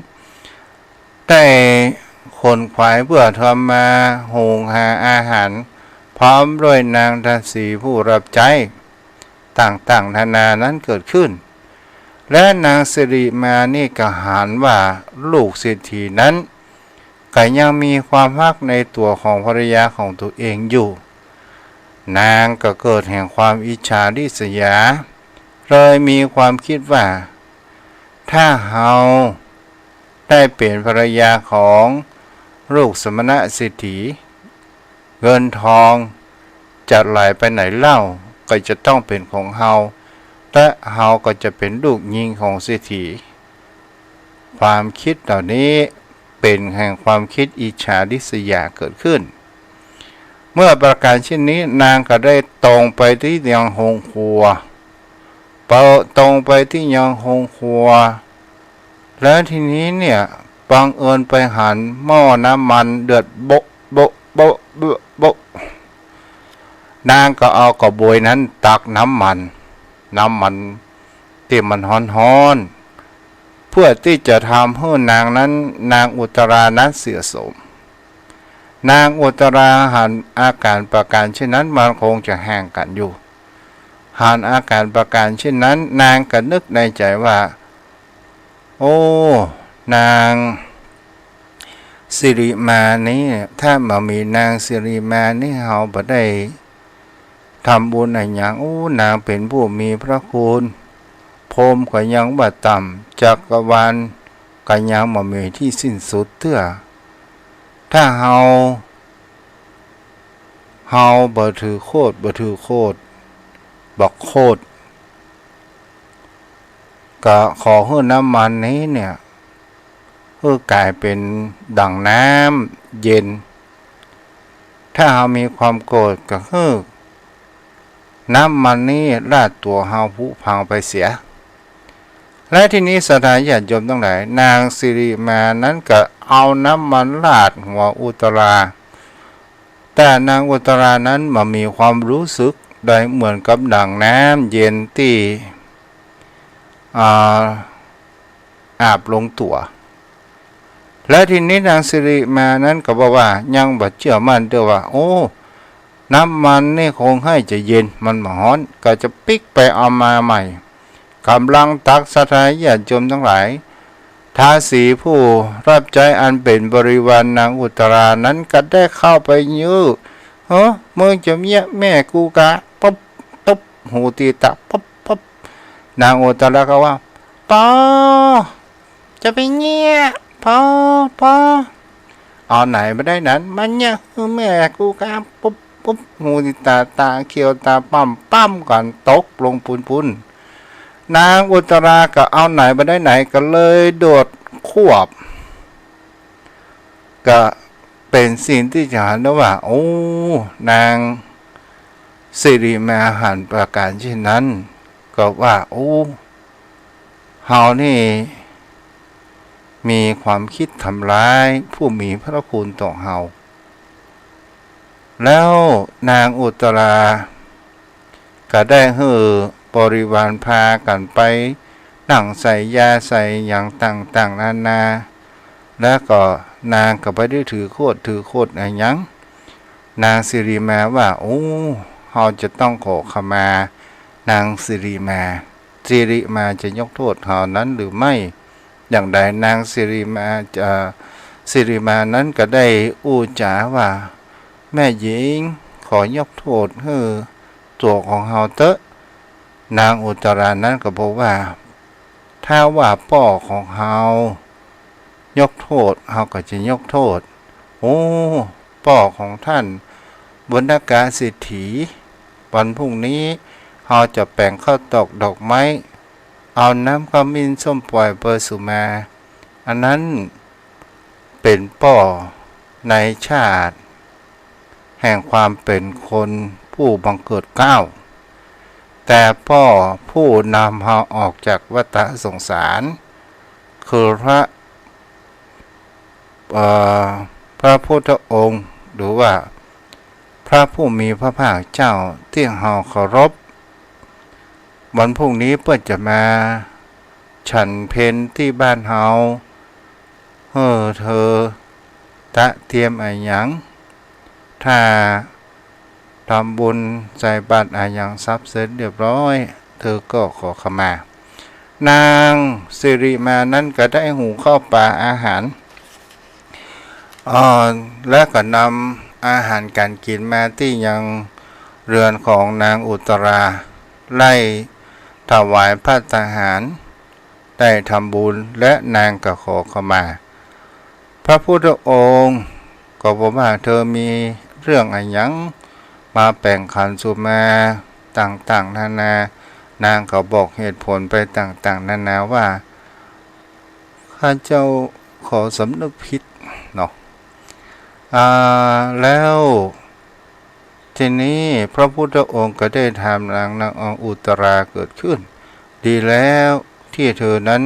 ได้คนขวายเพื่อทำมาหุงหาอาหารพร้อมด้วยนางทัศรีผู้รับใช้ต่างๆนานานั้นเกิดขึ้นและนางสิริมานี่ก็หันว่าลูกเศรษฐีนั้นก็ยังมีความรักในตัวของภรรยาของตัวเองอยู่นางก็เกิดแห่งความอิจฉาริษยาเลยมีความคิดว่าถ้าเฮาได้เป็นภรรยาของลูกสมณะเศรษฐีเงินทองจะไหลไปไหนเล่าก็จะต้องเป็นของเฮาและเฮาก็จะเป็นลูกหญิงของเศรษฐีความคิดเหล่านี้เป็นแห่งความคิดอิจฉาริษยาเกิดขึ้นเมื่อประการเช่นนี้นางก็ได้ตรงไปที่ยังโรงครัวตรงไปที่ยังโรงครัวแล้วทีนี้เนี่ยบังเอิญไปหันหม้อน้ำมันเดือดโบะนางก็เอากระบวยนั้นตักน้ำมันที่มันฮ้อนเพื่อที่จะทำให้นางอุตรานั้นเสียสมนางอุตราหันอาการประการเช่นนั้นมันคงจะแห้งกันอยู่หันอาการประการเช่นนั้นนางก็นึกในใจว่าโอ้นางสิริมานี้ถ้ามามีนางสิริมานี่เฮาบ่ได้ทำบุญอะไรอย่างนางเป็นผู้มีพระคุณพรหมก็ยังบ่ต่ำจักรวาลก็ยังบ่มีที่สิ้นสุดเตื้อถ้าเฮาบ่ถือโคตรบอกโคตรก็ขอให้น้ำมันนี้เนี่ยเพื่อกลายเป็นดั่งน้ำเย็นถ้าเฮามีความโกรธก็คือน้ำมันนี้ราดตัวเฮาผุพังไปเสียและที่นี้ศรัทธาญาติโยมทั้งหลายนางสิริมานั้นก็เอาน้ำมันราดหัวอุตราแต่นางอุตรานั้นมามีความรู้สึกได้เหมือนกับดั่งน้ำเย็นที่อาบลงตัวและทีนี้นางสิริมานั้นก็บอกว่ายังบ่เชื่อมั่นเด้อว่าโอ้น้ำมันนี่คงให้จะเย็นมันหมอนก็จะปิกไปเอามาใหม่กำลังตักศรัทธาญาติโยมทั้งหลายทาสีผู้รับใจอันเป็นบริวารนางอุตรานั้นก็ได้เข้าไปยื้อมึงจะเมียแม่กูกะปุ๊บตุ๊บหูตีตะปุ๊บนางอุตราก็ว่าปอจะไปเงี้ยพอเอาไหนไม่ได้นั้นมันเนี่ยแม่กูกะปุ๊บหูตีตาเขียวตาปั้มก่อนตกลงปุนนางอุตราก็เอาไหนมาได้ไหนก็เลยโดดควบก็เป็นสิ่งที่จะเห็นว่าโอ้นางสิริมาหันประการเช่นนั้นก็ว่าโอ้เฮานี่มีความคิดทำร้ายผู้มีพระคุณต่อเฮา แล้วนางอุตราก็ได้ฮือบริวารพากันไปนั่งใส่ยาใส่อย่างต่างๆนานาแล้วก็นางก็ไปได้ถือโคตรอะไรยังนางสิริมาว่าโอ้เราจะต้องขอขมานางสิริมาจะยกโทษเขานั้นหรือไม่อย่างใดนางสิริมานั้นก็ได้อู้จาว่าแม่หญิงขอยกโทษให้ตัวของเฮาเตอะนางอุตรานั้นก็บอกว่าถ้าว่าพ่อของเฮายกโทษเฮาก็จะยกโทษโอ้พ่อของท่านบรรณากาเศรษฐีวันพรุ่งนี้เฮาจะแปลงข้าวตอกดอกไม้เอาน้ำขมิ้นส้มปล่อยเปอร์สุมาอันนั้นเป็นป่อในชาติแห่งความเป็นคนผู้บังเกิดเกล้าแต่ป่อผู้นำเฮาออกจากวัฏสงสารคือพระพุทธองค์หรือว่าพระผู้มีพระภาคเจ้าที่เฮาเคารพวันพรุ่งนี้เพื่อจะมาฉันเพลที่บ้านเฮาเธอตะเตรียมอะไรยังถ้าทำบุญใส่บาตรอะไรยังทรัพย์เสร็จเรียบร้อยเธอก็ขอขมานางสิริมานั้นก็ได้หุงข้าวปลาอาหารและก็นำอาหารการกินมาที่ยังเรือนของนางอุตราไล่ถวายพระทหารได้ทำบุญและนางก็ขอขมาพระพุทธองค์ก็บอกว่าเธอมีเรื่องอะไรยังมาแป่งขันสุมาต่างๆนานางก็บอกเหตุผลไปต่างๆนานาว่าข้าเจ้าขอสำนึกผิดเนาะแล้วทีนี้พระพุทธองค์ก็ได้ทำนางอุตราเกิดขึ้นดีแล้วที่เธอนั้น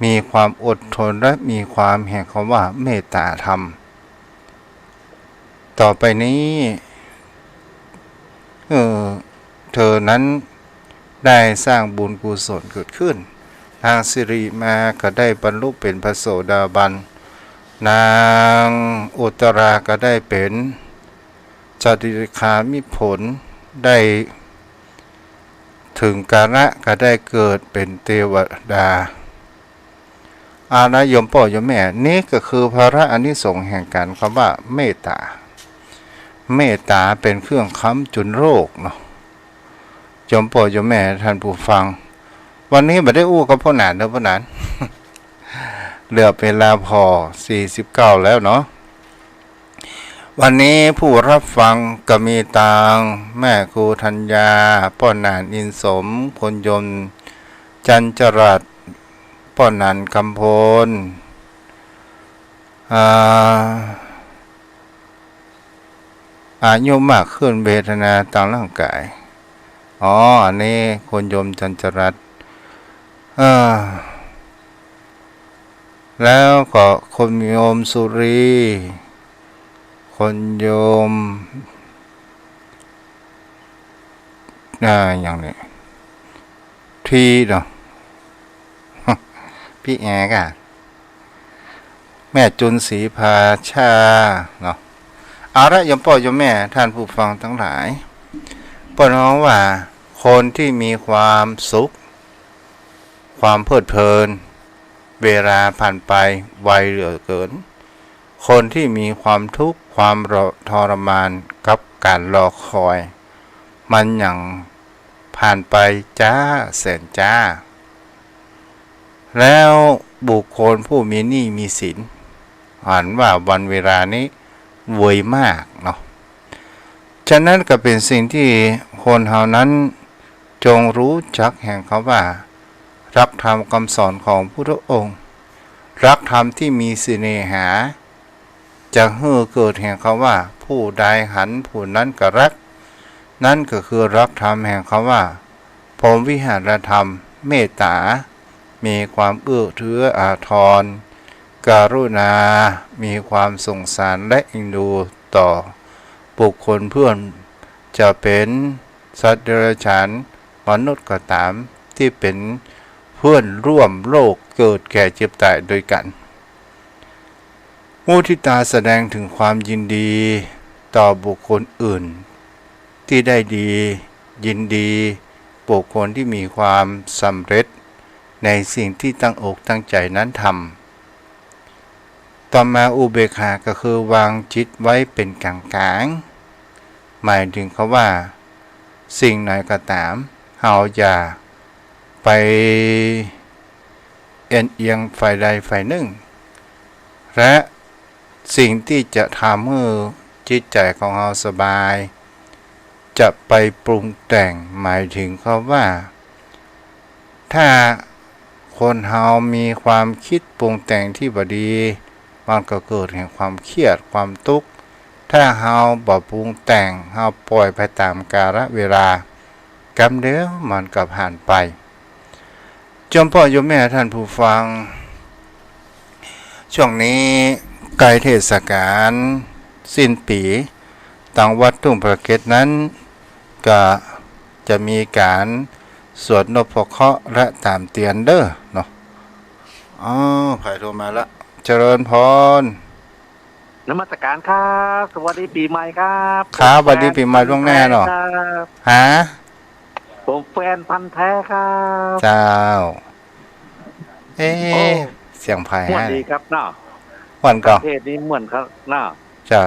มีความอดทนและมีความแห่งคำว่าเมตตาธรรมต่อไปนี้เธอนั้นได้สร้างบุญกุศลเกิดขึ้นนางสิริมาก็ได้บรรลุเป็นพระโสดาบันนางอุตราก็ได้เป็นจตุคามิผลได้ถึงกาละก็ได้เกิดเป็นเทวดานะโยมพ่อโยมแม่นี่ก็คือพระอานิสงส์แห่งการคำว่าเมตตาเป็นเครื่องค้ำจุนโรคเนาะโยมพ่อโยมแม่ท่านผู้ฟังวันนี้ไม่ได้อู้กับพ่อหนานเด้อพ่อหนาน เหลือเวลาพอ49แล้วเนาะวันนี้ผู้รับฟังก็มีตางแม่ครูธัญญาป้อนานอินสมคนยนต์จันจรัสป้อนานคำพลอายุมากขึ้นเวทนาตามร่างกายอันนี้คนยมจันจรัสแล้วก็คนโยมสุรีคนโยมอย่างนี้ที่เนาะพี่แอกแม่จุนศรีภาชาเนาะเอาละโยมพ่อโยมแม่ท่านผู้ฟังทั้งหลายป้าน้องว่าคนที่มีความสุขความเพลิดเพลินเวลาผ่านไปไวเหลือเกินคนที่มีความทุกข์ความทรมานกับการรอคอยมันอย่างผ่านไปจ้าแสนจ้าแล้วบุคคลผู้มีหนี้มีสินอ่านว่าวันเวลานี้เวยมากเนาะฉะนั้นก็เป็นสิ่งที่คนเฮานั้นจงรู้จักแห่งเขาว่ารักธรรมคำสอนของพระองค์รักธรรมที่มีเสน่หาจะเกิดแห่งเขาว่าผู้ใดหันผู้นั้นก็รักนั่นก็คือรักธรรมแห่งเขาว่าพรหมวิหารธรรมเมตตามีความเอื้อเฟื้ออาทรกรุณามีความสงสารและเอ็นดูต่อ บุคคลเพื่อนจะเป็นสัตว์เดรัจฉานมนุษย์ก็ตามที่เป็นเพื่อนร่วมโลกเกิดแก่เจ็บตายด้วยกันมุทิตาแสดงถึงความยินดีต่อบุคคลอื่นที่ได้ดียินดีบุคคลที่มีความสำเร็จในสิ่งที่ตั้งอกตั้งใจนั้นทำต่อมาอุเบกขาก็คือวางจิตไว้เป็นกลางๆหมายถึงเขาว่าสิ่งไหนก็ตามเราอย่าไปเอียงฝ่ายใดฝ่ายหนึ่งและสิ่งที่จะทำให้จิตใจของเราสบายจะไปปรุงแต่งหมายถึงเขาว่าถ้าคนเรามีความคิดปรุงแต่งที่บ่ดีมันก็เกิดแห่งความเครียดความทุกข์ถ้าเราบ่ปรุงแต่งเราปล่อยไปตามกาลเวลากำเดียวมันก็ผ่านไปจอมพ่อโยมแม่ท่านผู้ฟังช่วงนี้ใกล้เทศกาลสิ้นปีทางวัดทุ่งประเกศนั้นก็จะมีการสวดนพเคราะห์และตามเตียนเด้อเนาะไผ่โทรมาละเจริญพรนมัสการครับสวัสดีปีใหม่ครับครับสวัสดีปีใหม่ล่วงหน้าเนาะฮะผมแฟนพันธุ์แท้ครับเจ้าเสียงไผ่ฮะดีครับเนาะวันก่อนเทศนี้เหมือนครับเนาะเจ้า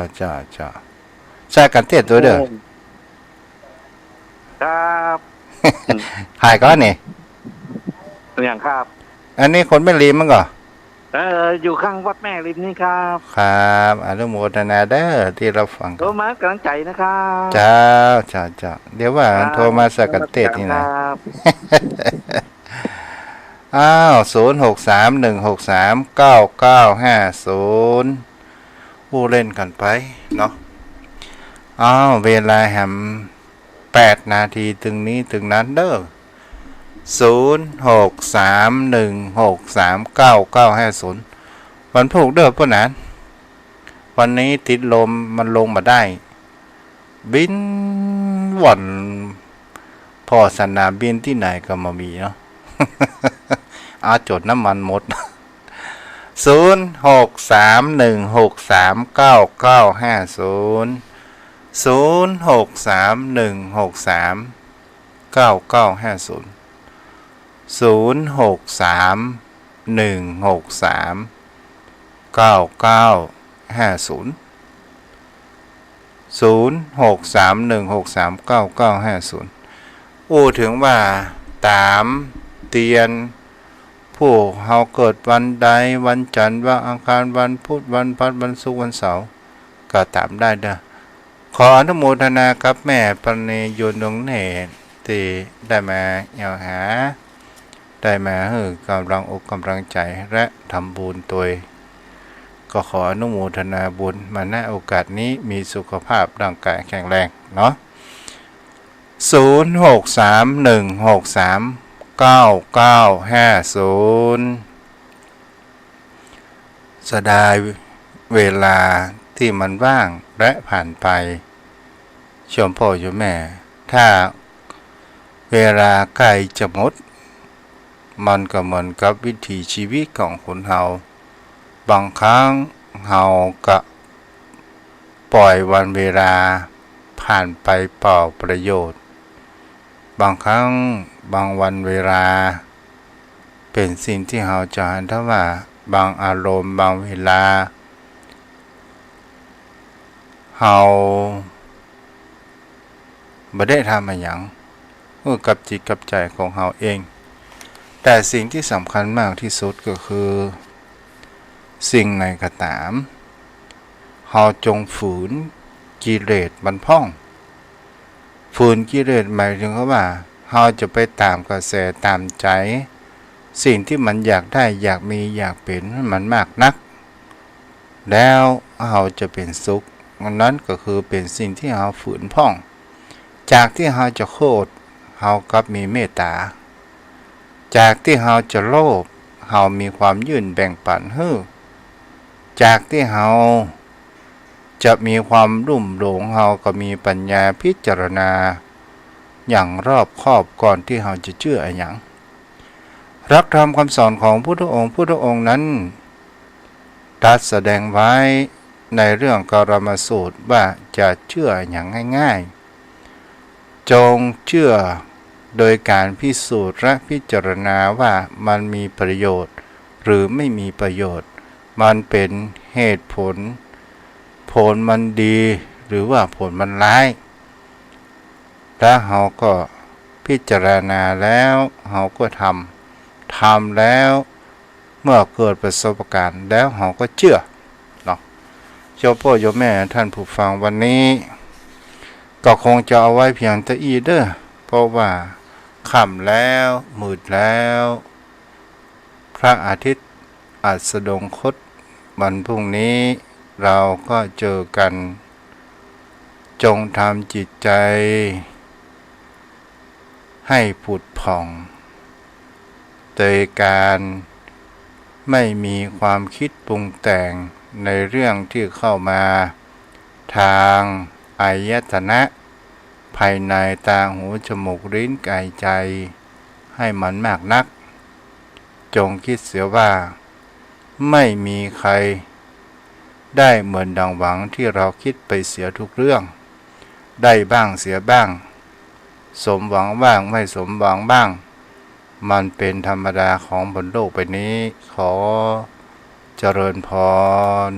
ใช่กันเทศตัวเด้อครับหายก็นี่อย่างครับอันนี้คนไม่ริมมั้งก่ออยู่ข้างวัดแม่ริมนี่ครับครับอนุโมทนาเด้อที่เราฟังโทรมากำลังใจนะครับเจ้าเดี๋ยวว่าโทรมาสักกันเทศนี่นะ06316399950ผู้เล่นกันไปเนาะเวลาแหม8 นาทีถึงนี้ถึงนั้นเด้อ06316399950วันพุธเด้อพ่อนั้นวันนี้ติดลมมันลงมาได้บินวันพอสนามบินที่ไหนก็มามีเนาะจดน้ำมันหมด06316399950 06316399950 ถึงว่าตามเตียนผู้เฮาเกิดวันใดวันจันทร์วันอังคารวันพุธวันพฤหัสวันศุกร์วันเสาร์ก็ตามได้เด้อขออนุโมทนากับแม่ปณีโยนงเนตที่ได้มาเยาหาได้มาให้กำลังอกกำลังใจและทำบุญตัวก็ขออนุโมทนาบุญมาณโอกาสนี้มีสุขภาพร่างกายแข็งแรงเนาะ06316399950สดายเวลาที่มันว่างและผ่านไปชมพ่อชมแม่ถ้าเวลาใกล้จะหมดมันก็เหมือนกับวิถีชีวิตของคนเฮาบางครั้งเฮาก็ปล่อยวันเวลาผ่านไปเปล่าประโยชน์บางครั้งบางวันเวลาเป็นสิ่งที่เฮาจะเห็นได้ว่าบางอารมณ์บางเวลาเฮาไม่ได้ทำอะไรอย่างกับจิตกับใจของเฮาเองแต่สิ่งที่สำคัญมากที่สุดก็คือสิ่งไหนก็ตามเฮาจงฝืนกิเลสมันพ่องฝืนกิเลสหมายถึงว่าเฮาจะไปตามกระแสตามใจสิ่งที่มันอยากได้อยากมีอยากเป็นมันมากนักแล้วเฮาจะเป็นสุขนั้นก็คือเป็นสิ่งที่เฮาฝืนพ่องจากที่เฮาจะโคตรเฮากับมีเมตตาจากที่เฮาจะโลภเฮามีความยื่นแบ่งปันให้จากที่เฮา จะมีความรุ่มหลงเฮาก็มีปัญญาพิจารณาอย่างรอบคอบก่อนที่เฮาจะเชื่ออะไรอย่างรักธรรมคำสอนของพุทธองค์นั้นตรัสแสดงไว้ในเรื่องกรมสูตรว่าจะเชื่ออย่างง่ายๆจงเชื่อโดยการพิสูจน์และพิจารณาว่ามันมีประโยชน์หรือไม่มีประโยชน์มันเป็นเหตุผลมันดีหรือว่าผลมันร้ายแล้วเราก็พิจารณาแล้วเราก็ทำแล้วเมื่อเกิดประสบการณ์แล้วเราก็เชื่อเนาะโยมพ่อโยมแม่ท่านผู้ฟังวันนี้ก็คงจะเอาไว้เพียงแต่อีเด้อเพราะว่าค่ำแล้วมืดแล้วพระอาทิตย์อัสดงคตวันพรุ่งนี้เราก็เจอกันจงทำจิตใจให้ผุดผ่องโดยการไม่มีความคิดปรุงแต่งในเรื่องที่เข้ามาทางอายตนะภายในตาหูจมูกลิ้นกายใจให้มันมากนักจงคิดเสียว่าไม่มีใครได้เหมือนดังหวังที่เราคิดไปเสียทุกเรื่องได้บ้างเสียบ้างสมหวังบ้างไม่สมหวังบ้างมันเป็นธรรมดาของบนโลกใบนี้ขอเจริญพร